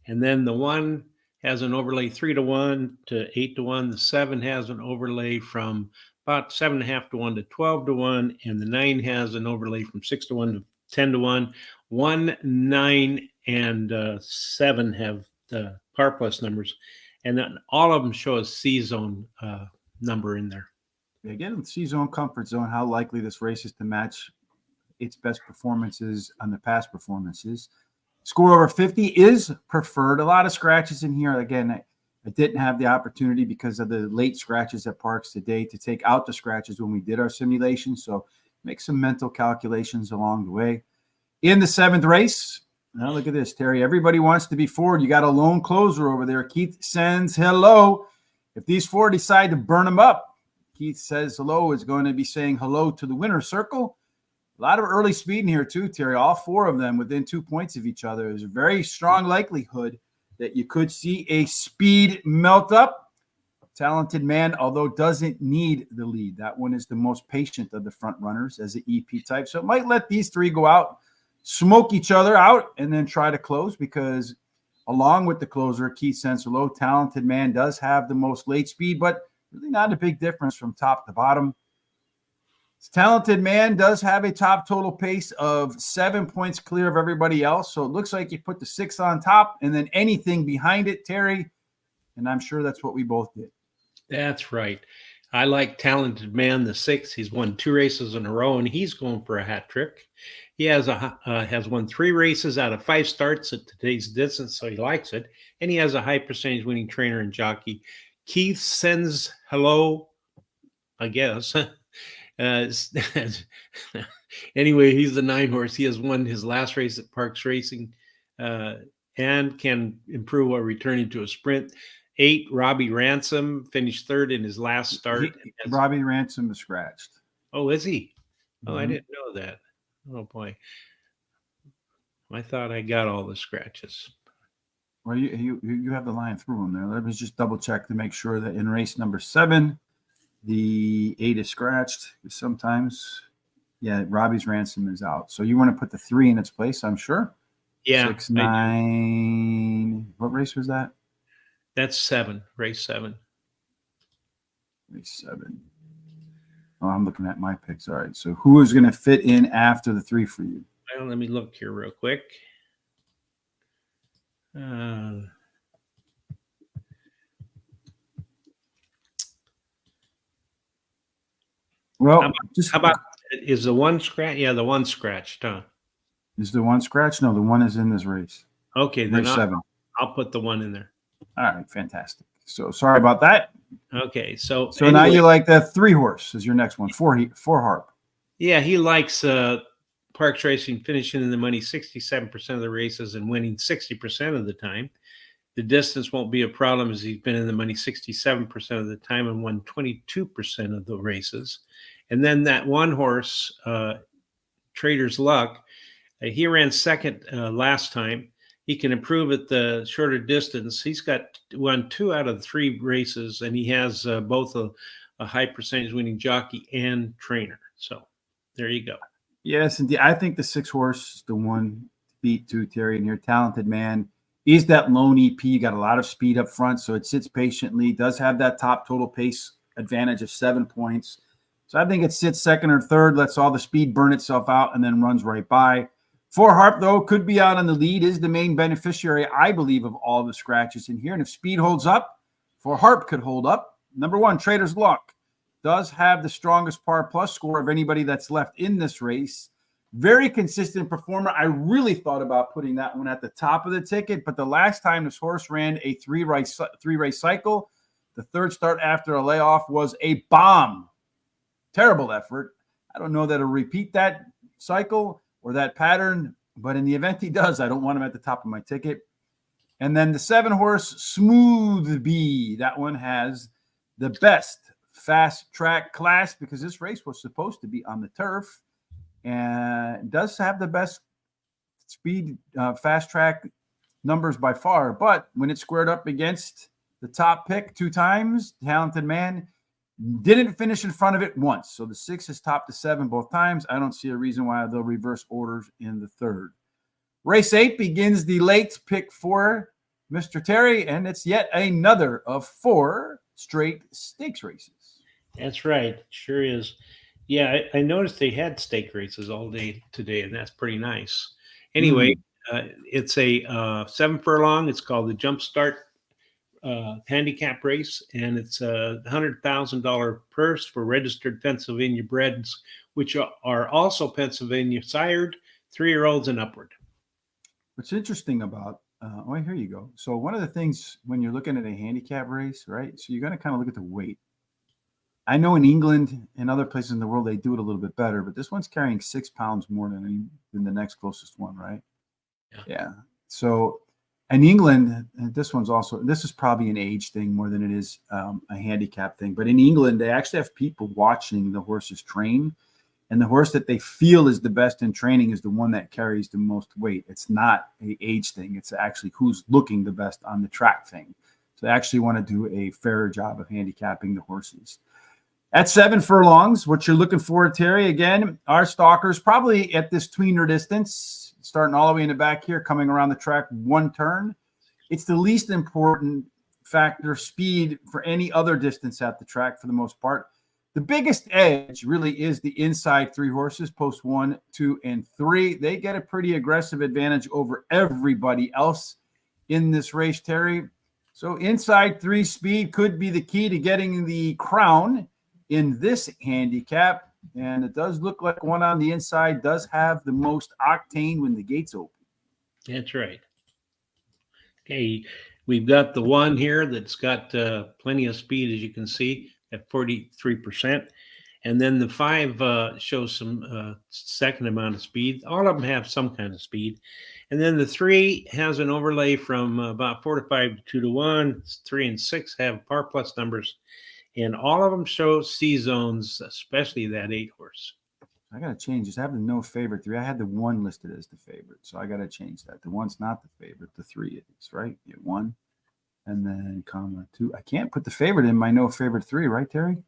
B: and then the 1 has an overlay 3-1 to 8-1. The 7 has an overlay from about 7.5 to 1 to 12 to 1, and the 9 has an overlay from 6-1 to 10 to 1. 1, 9, and 7 have the par plus numbers, and then all of them show a C zone number in there.
A: Again, C zone, comfort zone, how likely this race is to match its best performances on the past performances. Score over 50 is preferred. A lot of scratches in here. Again, I didn't have the opportunity because of the late scratches at Parx today to take out the scratches when we did our simulation. So make some mental calculations along the way. In the 7th race, now look at this, Terry. Everybody wants to be forward. You got a lone closer over there. Keith sends hello. If these 4 decide to burn him up, Keith says hello is going to be saying hello to the winner's circle. A lot of early speed in here too, Terry. All 4 of them within 2 points of each other. There's a very strong likelihood that you could see a speed melt up. Talented Man, although doesn't need the lead. That one is the most patient of the front runners as an EP type. So it might let these 3 go out, smoke each other out, and then try to close, because along with the closer, Keith Sensor, Talented Man does have the most late speed, but really not a big difference from top to bottom. This Talented Man does have a top total pace of 7 points clear of everybody else. So it looks like you put the 6 on top and then anything behind it, Terry. And I'm sure that's what we both did.
B: That's right. I like Talented Man, the 6. He's won 2 races in a row, and he's going for a hat trick. He has won 3 races out of 5 starts at today's distance, so he likes it. And he has a high percentage winning trainer and jockey. Keith sends hello, I guess. Anyway, he's the 9 horse. He has won his last race at Parx Racing and can improve while returning to a sprint. 8, Robbie Ransom finished 3rd in his last start.
A: Robbie Ransom is scratched.
B: Oh, is he? Oh, I
A: Mhm.
B: didn't know that. Oh, boy. I thought I got all the scratches.
A: Well, you have the line through them there. Let me just double check to make sure that in race number 7, the 8 is scratched. Sometimes, yeah, Robbie's Ransom is out. So you want to put the 3 in its place, I'm sure.
B: Yeah.
A: 6, 9. What race was that?
B: That's 7, race 7.
A: Race 7. Oh, I'm looking at my picks. All right. So who is going to fit in after the 3 for you?
B: Well, let me look here real quick.
A: Well,
B: how about is the 1 scratch? Yeah, the 1 scratched, huh?
A: Is the 1 scratch? No, the 1 is in this race.
B: Okay, then
A: race 7.
B: I'll put the 1 in there.
A: All right, fantastic. So sorry about that.
B: Okay, so
A: anyway, now you like the 3 horse is your next one. 4 Harp.
B: Yeah, he likes Parx Racing, finishing in the money 67% of the races and winning 60% of the time. The distance won't be a problem, as he's been in the money 67% of the time and won 22% of the races. And then that 1 horse, Trader's Luck, he ran 2nd last time. He can improve at the shorter distance. He's won 2 out of 3 races, and he has both a high percentage winning jockey and trainer. So there you go.
A: Yes, indeed. I think the 6 horse is the one to beat too, Terry. And your Talented Man is that lone EP. Got a lot of speed up front, so it sits patiently. Does have that top total pace advantage of 7 points. So I think it sits 2nd or 3rd, lets all the speed burn itself out, and then runs right by. 4 Harp, though, could be out on the lead, is the main beneficiary, I believe, of all the scratches in here. And if speed holds up, 4 Harp could hold up. Number 1, Trader's Luck, does have the strongest par plus score of anybody that's left in this race. Very consistent performer. I really thought about putting that one at the top of the ticket, but the last time this horse ran a three-race cycle, the third start after a layoff was a bomb. Terrible effort. I don't know that it'll repeat that cycle or that pattern, but in the event he does, I don't want him at the top of my ticket. And then the 7 horse Smooth B. That one has the best fast track class because this race was supposed to be on the turf and does have the best speed fast track numbers by far. But when it's squared up against the top pick 2 times, Talented Man didn't finish in front of it once. So the 6 has topped the 7 both times. I don't see a reason why they'll reverse orders in the third. Race 8 begins the late pick 4, Mr. Terry, and it's yet another of 4 straight stakes races.
B: That's right. Sure is. Yeah, I noticed they had stake races all day today, and that's pretty nice. Anyway, it's a 7 furlong. It's called the Jumpstart handicap race, and it's a $100,000 purse for registered Pennsylvania breds, which are also Pennsylvania sired, 3-year-olds and upward.
A: What's interesting about, here you go. So one of the things when you're looking at a handicap race, right? So you're going to kind of look at the weight. I know in England and other places in the world, they do it a little bit better, but this one's carrying 6 pounds more than the next closest one, right? Yeah. So in England, and this is probably an age thing more than it is a handicap thing. But in England, they actually have people watching the horses train. And the horse that they feel is the best in training is the one that carries the most weight. It's not an age thing. It's actually who's looking the best on the track thing. So they actually want to do a fairer job of handicapping the horses. At 7 furlongs, what you're looking for, Terry, again, our stalkers probably at this tweener distance, starting all the way in the back here, coming around the track 1 turn. It's the least important factor, speed, for any other distance at the track for the most part. The biggest edge really is the inside 3 horses, post 1, 2, and 3. They get a pretty aggressive advantage over everybody else in this race, Terry. So inside 3 speed could be the key to getting the crown in this handicap, and it does look like one on the inside does have the most octane when the gates open.
B: That's right. Okay, we've got the 1 here that's got plenty of speed, as you can see, at 43%. And then the 5 shows some second amount of speed. All of them have some kind of speed. And then the 3 has an overlay from about 4 to 5 to 2 to 1. 3 and 6 have par plus numbers. And all of them show C zones, especially that 8 horse.
A: I got to change this. I have the no favorite 3. I had the 1 listed as the favorite, so I got to change that. The 1's not the favorite. The 3 is, right? Yeah, 1, and then comma 2. I can't put the favorite in my no favorite 3, right, Terry?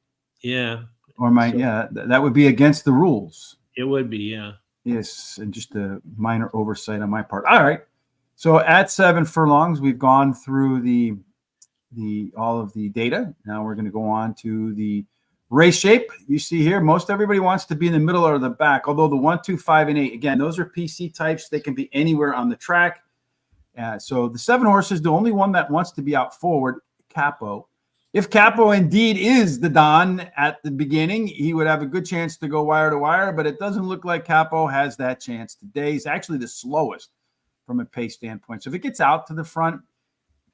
B: Yeah.
A: Or that would be against the rules.
B: It would be, yeah.
A: Yes, and just a minor oversight on my part. All right. So at 7 furlongs, we've gone through all of the data. Now we're going to go on to the race shape. You see here, most everybody wants to be in the middle or the back, although the 1, 2, 5, and 8, again, those are PC types. They can be anywhere on the track. So the 7 horses, the only one that wants to be out forward, Capo. If Capo indeed is the Don at the beginning, he would have a good chance to go wire to wire, but it doesn't look like Capo has that chance today. He's actually the slowest from a pace standpoint. So if it gets out to the front,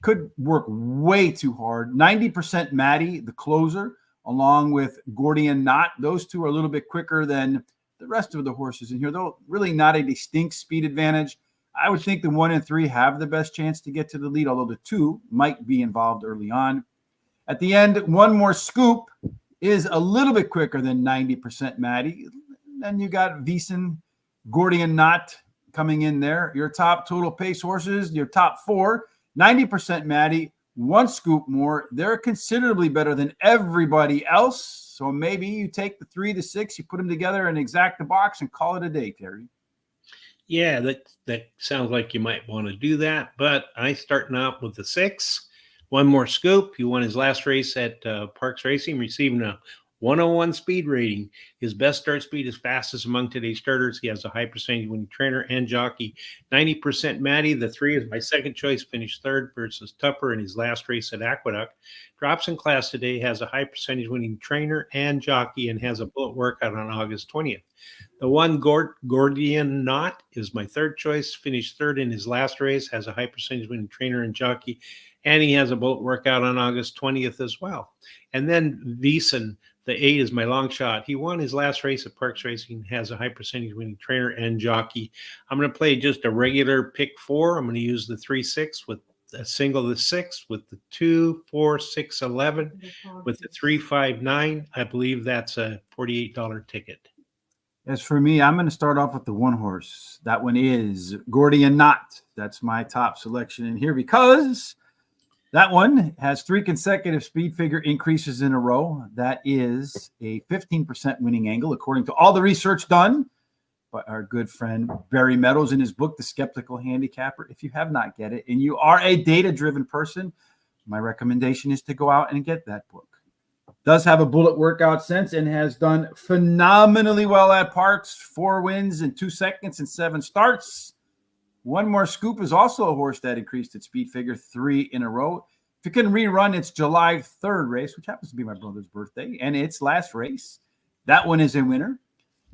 A: could work way too hard. 90% Maddie, the closer, along with Gordian Knot. Those 2 are a little bit quicker than the rest of the horses in here, though really not a distinct speed advantage. I would think the 1 and 3 have the best chance to get to the lead, although the 2 might be involved early on. At the end, One More Scoop is a little bit quicker than 90% Maddie. Then you got Veasan, Gordian Knot coming in there. Your top total pace horses, your top 4, 90% Maddie, 1 scoop more. They're considerably better than everybody else. So maybe you take the 3, the 6, you put them together and exact the box and call it a day, Terry.
B: Yeah, that sounds like you might want to do that. But I starting out with the 6, One More Scoop. He won his last race at Parx Racing, receiving a 101 speed rating. His best start speed is fastest among today's starters. He has a high percentage winning trainer and jockey. 90% Matty. The 3 is my second choice. Finished third versus Tupper in his last race at Aqueduct. Drops in class today. Has a high percentage winning trainer and jockey and has a bullet workout on August 20th. The 1 Gordian Knot is my third choice. Finished third in his last race. Has a high percentage winning trainer and jockey. And he has a bullet workout on August 20th as well. And then Wiesen. The 8 is my long shot. He won his last race at Parx Racing, has a high percentage winning trainer and jockey. I'm going to play just a regular pick 4. I'm going to use the 3-6 with a single the 6 with the 2, 4, 6, 11 with the 3, 5, 9. I believe that's a $48 ticket.
A: As for me, I'm going to start off with the 1 horse. That one is Gordian Knot. That's my top selection in here because that one has 3 consecutive speed figure increases in a row. That is a 15% winning angle, according to all the research done by our good friend Barry Meadows in his book, The Skeptical Handicapper. If you have not get it and you are a data-driven person, my recommendation is to go out and get that book. Does have a bullet workout since and has done phenomenally well at Parx. 4 wins in 2 seconds and 7 starts. One More Scoop is also a horse that increased its speed figure 3 in a row. If you can rerun its July 3rd race, which happens to be my brother's birthday, and its last race, that one is a winner.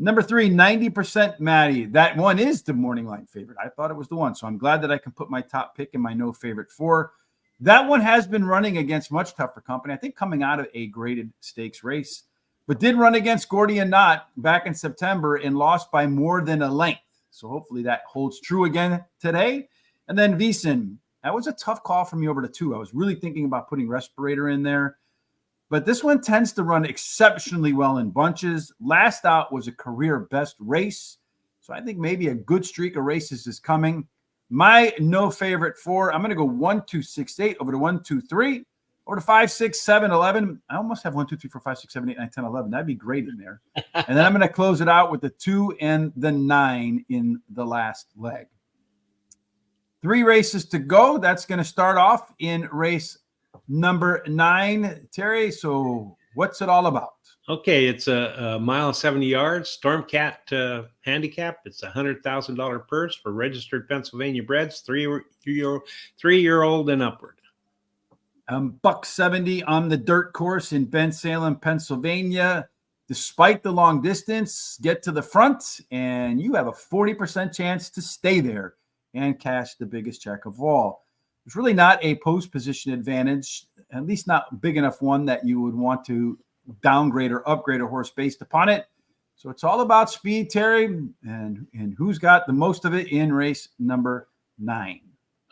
A: Number 3, 90% Matty. That one is the morning line favorite. I thought it was the one, so I'm glad that I can put my top pick in my no favorite 4. That one has been running against much tougher company, I think coming out of a graded stakes race, but did run against Gordian Knot back in September and lost by more than a length. So hopefully that holds true again today. And then Wiesen, that was a tough call for me over to 2. I was really thinking about putting Respirator in there. But this one tends to run exceptionally well in bunches. Last out was a career best race. So I think maybe a good streak of races is coming. My no favorite 4, I'm going to go 1, 2, 6, 8 over to 1, 2, 3 over to 5, 6, 7, 11. I almost have 1, 2, 3, 4, 5, 6, 7, 8, 9, 10, 11. That'd be great in there. And then I'm going to close it out with the 2 and the 9 in the last leg. 3 races to go. That's going to start off in race number 9. Terry, so what's it all about?
B: Okay, it's a mile 70 yards. Stormcat handicap. It's a $100,000 purse for registered Pennsylvania breds, 3-year-old and upward.
A: $170 on the dirt course in Bensalem, Pennsylvania. Despite the long distance, get to the front, and you have a 40% chance to stay there and cash the biggest check of all. There's really not a post position advantage, at least not big enough one that you would want to downgrade or upgrade a horse based upon it. So it's all about speed, Terry, and who's got the most of it in race number 9.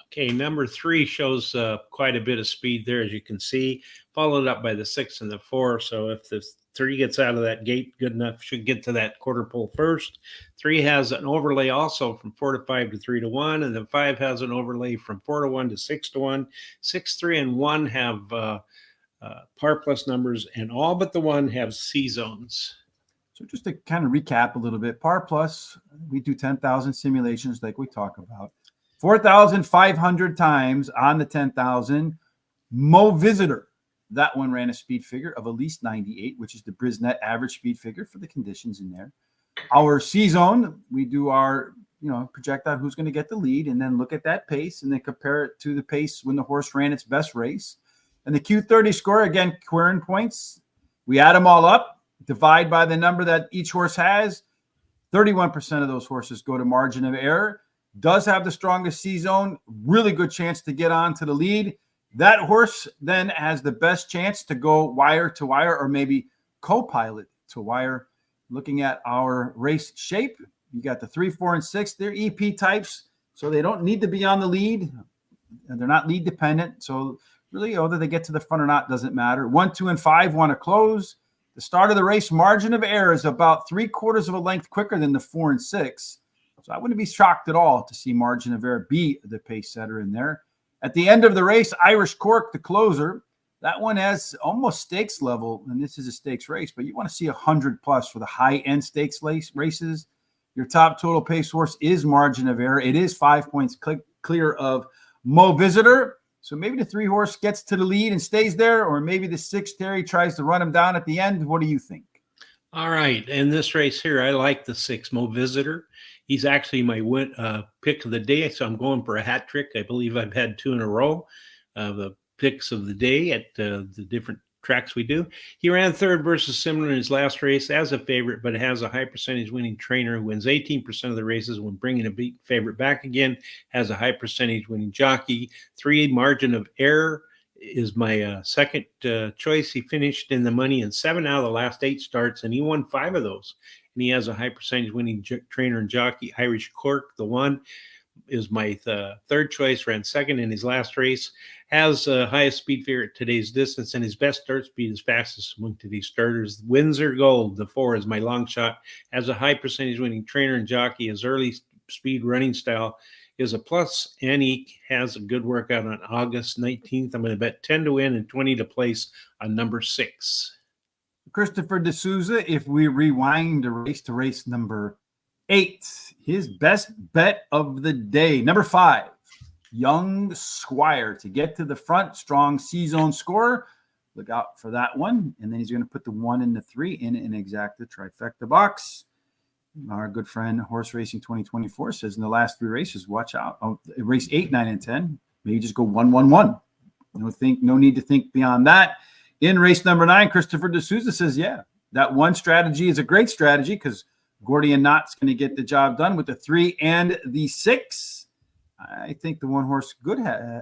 B: Okay, number 3 shows quite a bit of speed there, as you can see, followed up by the 6 and the 4. So if the 3 gets out of that gate good enough, should get to that quarter pole first. 3 has an overlay also from 4 to 5 to 3 to 1, and then 5 has an overlay from 4 to 1 to 6 to 1. 6, 3, and 1 have par plus numbers, and all but the 1 have C zones.
A: So just to kind of recap a little bit, par plus, we do 10,000 simulations like we talk about. 4,500 times on the 10,000. Mo Visitor, that one ran a speed figure of at least 98, which is the Brisnet average speed figure for the conditions in there. Our C zone, we do our, project out who's going to get the lead and then look at that pace and then compare it to the pace when the horse ran its best race. And the Q30 score, again, Quirin points. We add them all up, divide by the number that each horse has. 31% of those horses go to margin of error. Does have the strongest C zone, really good chance to get on to the lead. That horse then has the best chance to go wire to wire or maybe co-pilot to wire. Looking at our race shape, you got the 3, 4, and 6. They're EP types, so they don't need to be on the lead. And they're not lead dependent. So really, whether they get to the front or not doesn't matter. 1, 2, and 5 want to close. The start of the race, margin of error is about 3/4 of a length quicker than the 4 and 6. So I wouldn't be shocked at all to see margin of error be the pace setter in there. At the end of the race, Irish Cork, the closer, that one has almost stakes level, and this is a stakes race, but you want to see 100 plus for the high-end stakes races. Your top total pace horse is margin of error. It is 5 points clear of Mo Visitor. So maybe the 3-horse gets to the lead and stays there, or maybe the 6, Terry, tries to run him down at the end. What do you think?
B: All right. In this race here, I like the 6, Mo Visitor. He's actually my pick of the day, so I'm going for a hat trick. I believe I've had 2 in a row of the picks of the day at the different tracks we do. He ran third versus similar in his last race as a favorite, but has a high percentage winning trainer who wins 18% of the races when bringing a favorite back again, has a high percentage winning jockey. 3 margin of error is my second choice. He finished in the money in 7 out of the last 8 starts, and he won 5 of those. And he has a high percentage winning trainer and jockey. Irish Cork, the one, is my third choice, ran second in his last race, has highest speed figure at today's distance, and his best start speed is fastest among today's starters. Windsor Gold, the 4, is my long shot, has a high percentage winning trainer and jockey. His early speed running style is a plus, and he has a good workout on August 19th. I'm going to bet 10 to win and 20 to place on number 6.
A: Christopher D'Souza, if we rewind the race to race number 8, his best bet of the day, number 5, Young Squire, to get to the front, strong C-zone scorer. Look out for that one. And then he's going to put the 1 and the 3 in an exacta trifecta box. Our good friend Horse Racing 2024 says in the last 3 races, watch out. Oh, race 8, 9, and 10, maybe just go 1, 1, 1. No need to think beyond that. In race number 9, Christopher D'Souza says, yeah, that 1 strategy is a great strategy because Gordian Knot's going to get the job done with the 3 and the 6. I think the 1 horse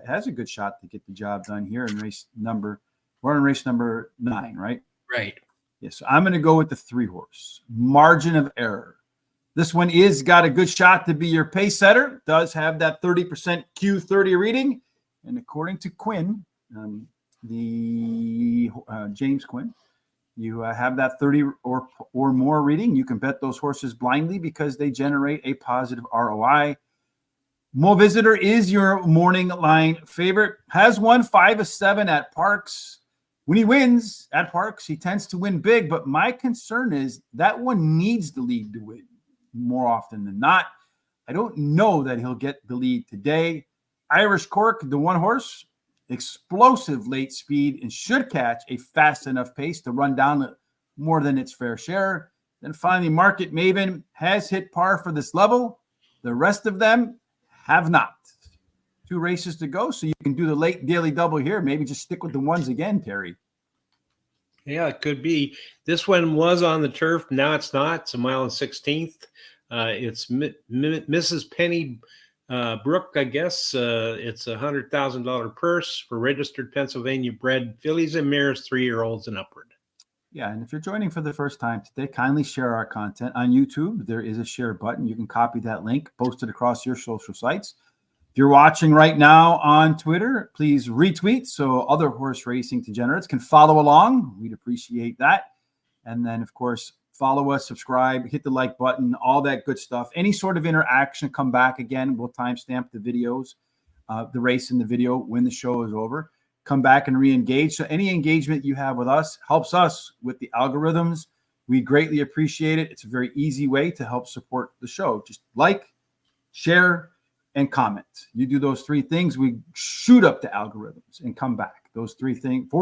A: has a good shot to get the job done here in race number. We're in race number 9, right?
B: Right.
A: Yes. So I'm going to go with the 3 horse. Margin of error. This one is got a good shot to be your pace setter. Does have that 30% Q30 reading, and according to Quinn, James Quinn, you have that 30 or more reading. You can bet those horses blindly because they generate a positive ROI. Mo Visitor is your morning line favorite. Has won 5 of 7 at Parx. When he wins at Parx, he tends to win big. But my concern is that one needs the lead to win more often than not. I don't know that he'll get the lead today. Irish Cork, the 1 horse, explosive late speed and should catch a fast enough pace to run down more than its fair share. Then finally, Market Maven has hit par for this level. The rest of them have not. 2 races to go, so you can do the late daily double here. Maybe just stick with the 1s again, Terry.
B: Yeah, it could be. This one was on the turf. Now it's not. It's a mile and 16th. It's Mrs. Penny Brooke, I guess. It's $100,000 purse for registered Pennsylvania bred fillies and mares, 3-year-olds and upward.
A: Yeah, and if you're joining for the first time today, kindly share our content on YouTube. There is a share button. You can copy that link, post it across your social sites. If you're watching right now on Twitter, please retweet so other horse racing degenerates can follow along. We'd appreciate that. And then, of course, follow us, subscribe, hit the like button, all that good stuff. Any sort of interaction, come back again. We'll timestamp the videos, the race and the video when the show is over. Come back and re-engage. So any engagement you have with us helps us with the algorithms. We greatly appreciate it. It's a very easy way to help support the show. Just like, share, and comment. You do those 3 things, we shoot up the algorithms and come back. Those 4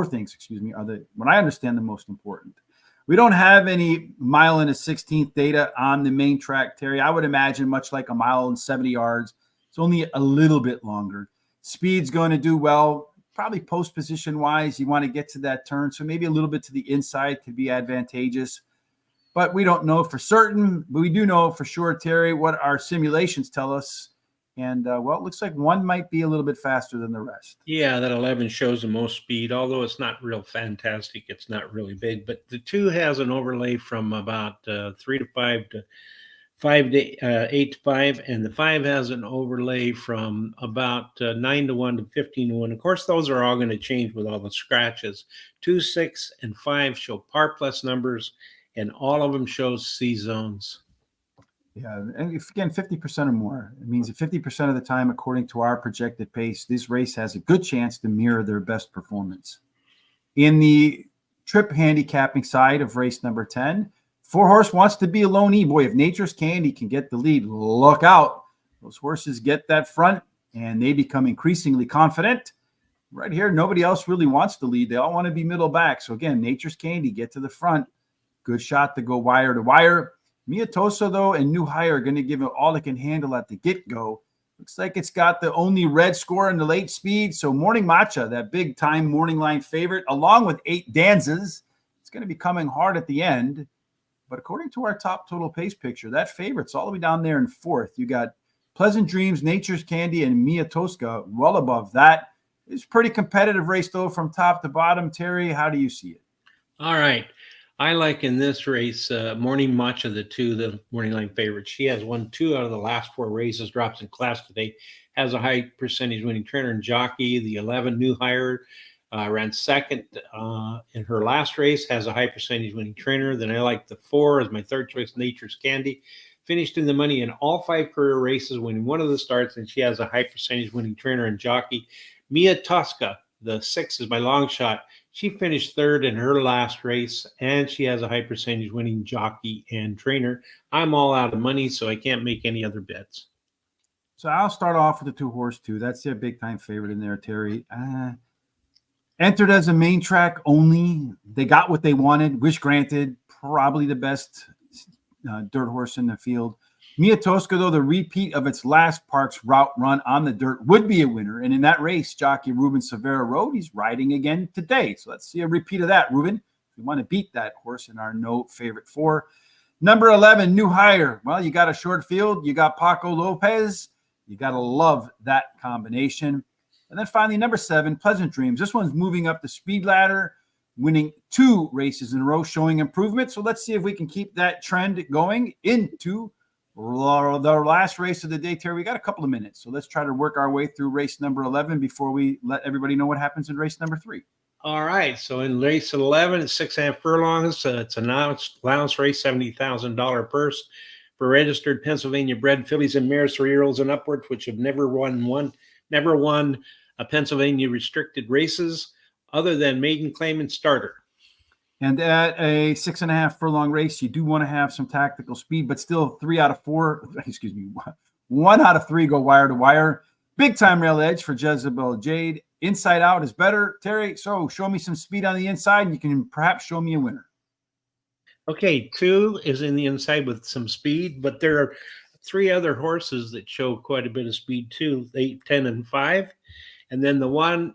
A: things, are what I understand the most important. We don't have any mile and a 16th data on the main track, Terry. I would imagine much like a mile and 70 yards. It's only a little bit longer. Speed's going to do well, probably post position wise. You want to get to that turn. So maybe a little bit to the inside could be advantageous. But we don't know for certain. But we do know for sure, Terry, what our simulations tell us. And, well, it looks like 1 might be a little bit faster than the rest.
B: Yeah, that 11 shows the most speed, although it's not real fantastic. It's not really big. But the 2 has an overlay from about 3 to 5 to 5 to 8 to 5. And the 5 has an overlay from about 9 to 1 to 15 to 1. Of course, those are all going to change with all the scratches. 2, 6, and 5 show par plus numbers, and all of them show C zones.
A: Yeah, and again, 50% or more. It means that 50% of the time, according to our projected pace, this race has a good chance to mirror their best performance. In the trip handicapping side of race number 10, 4 horse wants to be a lone E. Boy, if Nature's Candy can get the lead, look out. Those horses get that front, and they become increasingly confident. Right here, nobody else really wants to lead. They all want to be middle back. So again, Nature's Candy, get to the front. Good shot to go wire to wire. Miyatoso, though, and New Hire are going to give it all it can handle at the get-go. Looks like it's got the only red score in the late speed. So Morning Matcha, that big-time morning line favorite, along with 8 Danzas, it's going to be coming hard at the end. But according to our top total pace picture, that favorite's all the way down there in 4th. You got Pleasant Dreams, Nature's Candy, and Mia Tosca well above that. It's a pretty competitive race, though, from top to bottom. Terry, how do you see it?
B: All right. I like in this race, Morning Matcha, the morning line favorite. She has won 2 out of the last 4 races, drops in class today, has a high percentage winning trainer and jockey. The 11 New Hire ran second in her last race, has a high percentage winning trainer. Then I like the 4 as my third choice, Nature's Candy. Finished in the money in all 5 career races, winning 1 of the starts, and she has a high percentage winning trainer and jockey. Mia Tosca, the 6 is my long shot. She finished 3rd in her last race, and she has a high percentage winning jockey and trainer. I'm all out of money, so I can't make any other bets.
A: So I'll start off with the 2-horse, too. That's their big-time favorite in there, Terry. Entered as a main track only. They got what they wanted. Wish granted. Probably the best dirt horse in the field. Mia Tosca, though, the repeat of its last Parx route run on the dirt, would be a winner. And in that race, jockey Ruben Severa rode. He's riding again today. So let's see a repeat of that, Ruben. We want to beat that horse in our no favorite 4. Number 11, New Hire. Well, you got a short field. You got Paco Lopez. You got to love that combination. And then finally, number 7, Pleasant Dreams. This one's moving up the speed ladder, winning 2 races in a row, showing improvement. So let's see if we can keep that trend going into the last race of the day, Terry. We got a couple of minutes, so let's try to work our way through race number 11 before we let everybody know what happens in race number 3.
B: All right, so in race 11, it's 6.5 furlongs. It's an allowance race, $70,000 purse for registered Pennsylvania-bred fillies and mares, 3-year-olds and upwards, which have never won a Pennsylvania restricted races other than maiden claim and starter.
A: And at a 6.5 furlong race, you do want to have some tactical speed, but still 1 out of 3 go wire to wire. Big time rail edge for Jezebel Jade. Inside out is better, Terry. So show me some speed on the inside, and you can perhaps show me a winner.
B: Okay, 2 is in the inside with some speed, but there are 3 other horses that show quite a bit of speed too, 8, 10, and 5. And then the 1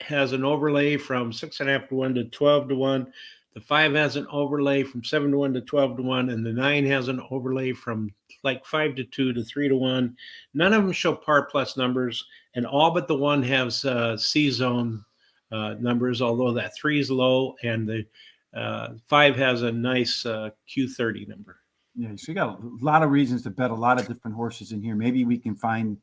B: has an overlay from 6.5 to 1 to 12 to 1. The 5 has an overlay from 7 to 1 to 12 to 1, and the 9 has an overlay from like 5 to 2 to 3 to 1. None of them show par plus numbers, and all but the 1 has C-zone numbers, although that 3 is low, and the 5 has a nice Q30 number.
A: Yeah, so you got a lot of reasons to bet a lot of different horses in here. Maybe we can find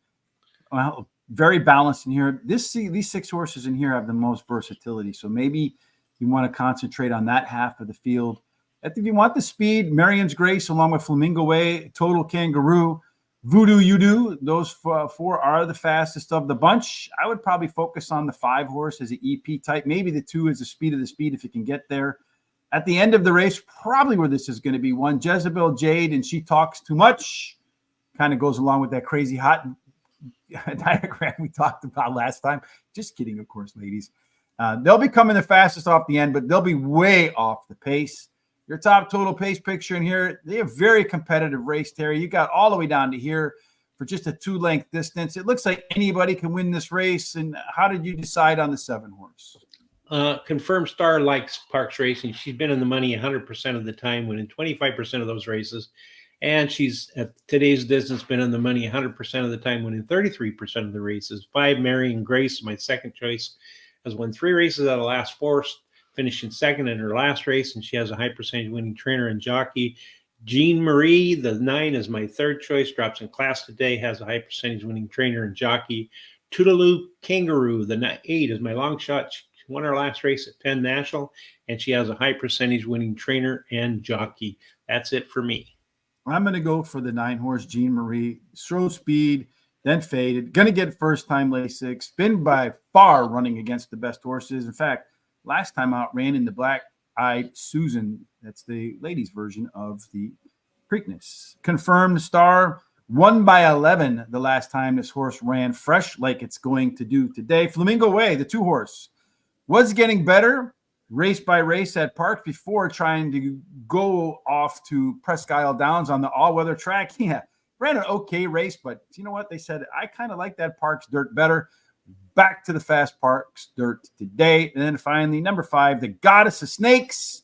A: very balanced in here. These 6 horses in here have the most versatility, so maybe you want to concentrate on that half of the field. If you want the speed, Marion's Grace along with Flamingo Way, Total Kangaroo, Voodoo You Do, those 4 are the fastest of the bunch. I would probably focus on the 5 horse as an EP type. Maybe the 2 is the speed of the speed if you can get there. At the end of the race, probably where this is going to be one, Jezebel Jade, and She Talks Too Much. Kind of goes along with that crazy hot diagram we talked about last time. Just kidding, of course, ladies. They'll be coming the fastest off the end, but they'll be way off the pace. Your top total pace picture in here, they have very competitive race, Terry. You got all the way down to here for just a 2-length distance. It looks like anybody can win this race. And how did you decide on the 7 horse?
B: Confirmed Star likes Parx Racing. She's been in the money 100% of the time, winning 25% of those races. And she's at today's distance been in the money 100% of the time, winning 33% of the races. 5, Marion Grace, my second choice, has won 3 races out of the last 4, finishing second in her last race, and she has a high percentage winning trainer and jockey. Jean Marie, the 9, is my third choice, drops in class today, has a high percentage winning trainer and jockey. Toodaloo Kangaroo, the 8, is my long shot. She won her last race at Penn National, and she has a high percentage winning trainer and jockey. That's it for me.
A: I'm going to go for the 9 horse, Jean Marie. Slow speed, then faded. Going to get first time Lasix. Been by far running against the best horses. In fact, last time out ran in the Black-Eyed Susan. That's the ladies' version of the Preakness. Confirmed Star Won by 11 the last time this horse ran fresh like it's going to do today. Flamingo Way, the 2-horse, was getting better race by race at Parx before trying to go off to Presque Isle Downs on the all-weather track. Yeah, ran an okay race, but you know what? They said, I kind of like that Parx dirt better. Back to the fast Parx dirt today. And then finally, number 5, the Goddess of Snakes.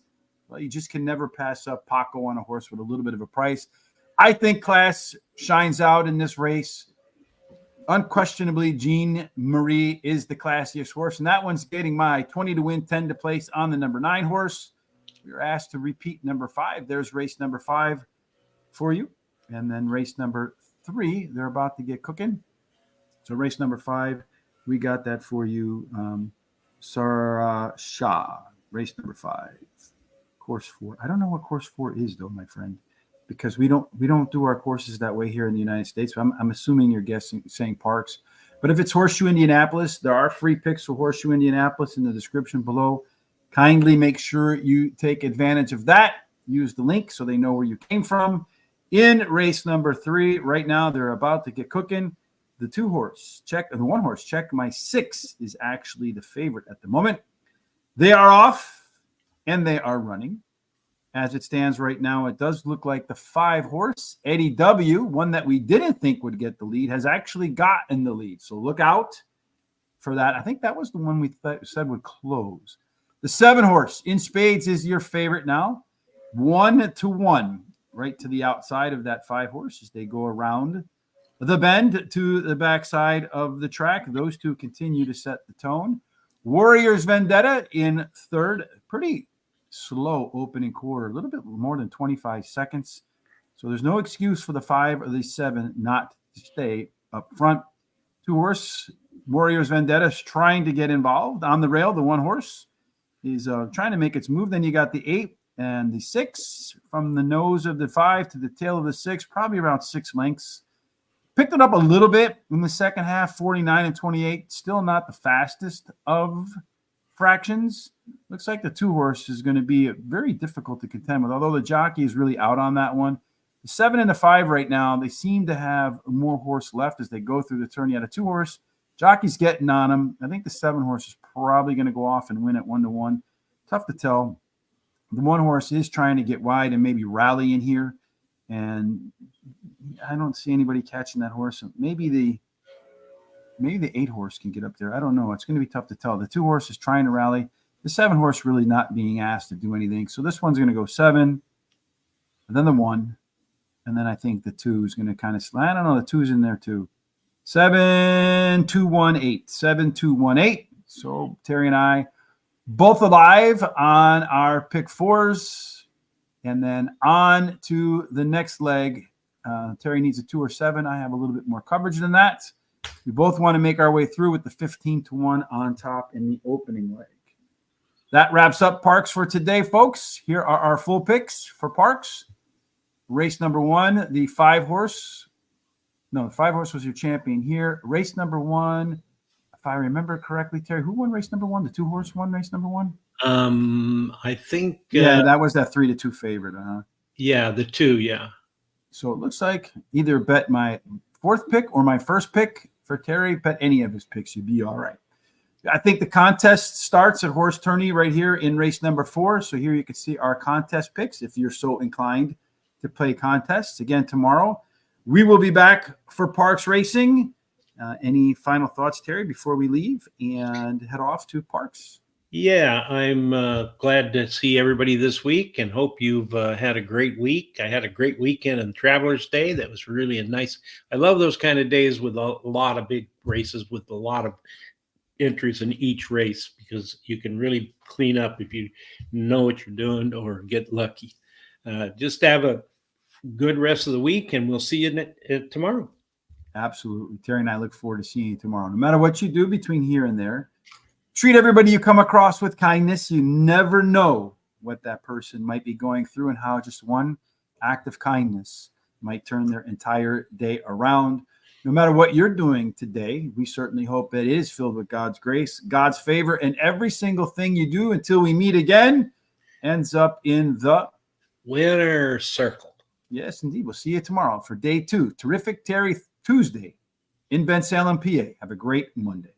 A: Well, you just can never pass up Paco on a horse with a little bit of a price. I think class shines out in this race. Unquestionably, Jean Marie is the classiest horse, and that one's getting my 20 to win, 10 to place on the number 9 horse. We were asked to repeat number 5. There's race number 5 for you. And then race number 3, they're about to get cooking. So race number 5, we got that for you. Sarah Shah, race number 5. Course 4. I don't know what course 4 is, though, my friend, because we don't do our courses that way here in the United States. So I'm assuming you're saying Parx. But if it's Horseshoe Indianapolis, there are free picks for Horseshoe Indianapolis in the description below. Kindly make sure you take advantage of that. Use the link so they know where you came from. In race number 3, right now they're about to get cooking. The 2-horse, check the 1-horse, check my 6 is actually the favorite at the moment. They are off and they are running. As it stands right now, it does look like the 5-horse, Eddie W., one that we didn't think would get the lead, has actually gotten the lead. So look out for that. I think that was the one we said would close. The 7-horse, In Spades, is your favorite now. 1-1, right to the outside of that 5-horse as they go around the bend to the backside of the track. Those two continue to set the tone. Warriors Vendetta in 3rd. Pretty slow opening quarter, a little bit more than 25 seconds. So there's no excuse for the 5 or the 7 not to stay up front. 2-horse, Warriors Vendetta is trying to get involved on the rail. The 1-horse is trying to make its move. Then you got the 8 and the 6 from the nose of the 5 to the tail of the 6, probably around 6 lengths. Picked it up a little bit in the second half, 49 and 28. Still not the fastest of fractions. Looks like the 2-horse is going to be very difficult to contend with, although the jockey is really out on that one. The 7 and the 5 right now, they seem to have more horse left as they go through the turn. You had a 2-horse. Jockey's getting on him. I think the 7-horse is probably going to go off and win at 1-1. Tough to tell. The 1-horse is trying to get wide and maybe rally in here. And I don't see anybody catching that horse. Maybe the 8-horse can get up there. I don't know. It's going to be tough to tell. The 2-horse is trying to rally. The 7-horse really not being asked to do anything. So this one's going to go 7, and then the 1, and then I think the 2 is going to kind of slide. I don't know. The 2's in there too. 7, 2, 1, 8. 7, 2, 1, 8. So Terry and I both alive on our pick 4s, and then on to the next leg. Terry needs a 2 or 7. I have a little bit more coverage than that. We both want to make our way through with the 15-1 on top in the opening leg. That wraps up Parx for today, folks. Here are our full picks for Parx. Race number 1, the 5-horse. No, the 5-horse was your champion here. Race number 1, if I remember correctly, Terry, who won race number 1? The 2-horse won race number 1?
B: I think.
A: Yeah, that was that 3-2 favorite.
B: Yeah, the 2, yeah.
A: So it looks like either bet my 4th pick or my 1st pick for Terry. Bet any of his picks, you'd be all right. I think the contest starts at Horse Tourney right here in race number 4. So here you can see our contest picks if you're so inclined to play contests. Again, tomorrow we will be back for Parx Racing. Any final thoughts, Terry, before we leave and head off to Parx?
B: Yeah, I'm glad to see everybody this week and hope you've had a great week. I had a great weekend on Travelers Day. That was really a nice. I love those kind of days with a lot of big races with a lot of entries in each race because you can really clean up if you know what you're doing or get lucky. Just have a good rest of the week, and we'll see you tomorrow.
A: Absolutely. Terry and I look forward to seeing you tomorrow. No matter what you do between here and there, treat everybody you come across with kindness. You never know what that person might be going through and how just one act of kindness might turn their entire day around. No matter what you're doing today, we certainly hope it is filled with God's grace, God's favor, and every single thing you do until we meet again ends up in the
B: winner circle.
A: Yes, indeed. We'll see you tomorrow for day 2. Terrific Terry Tuesday in Ben Salem, PA. Have a great Monday.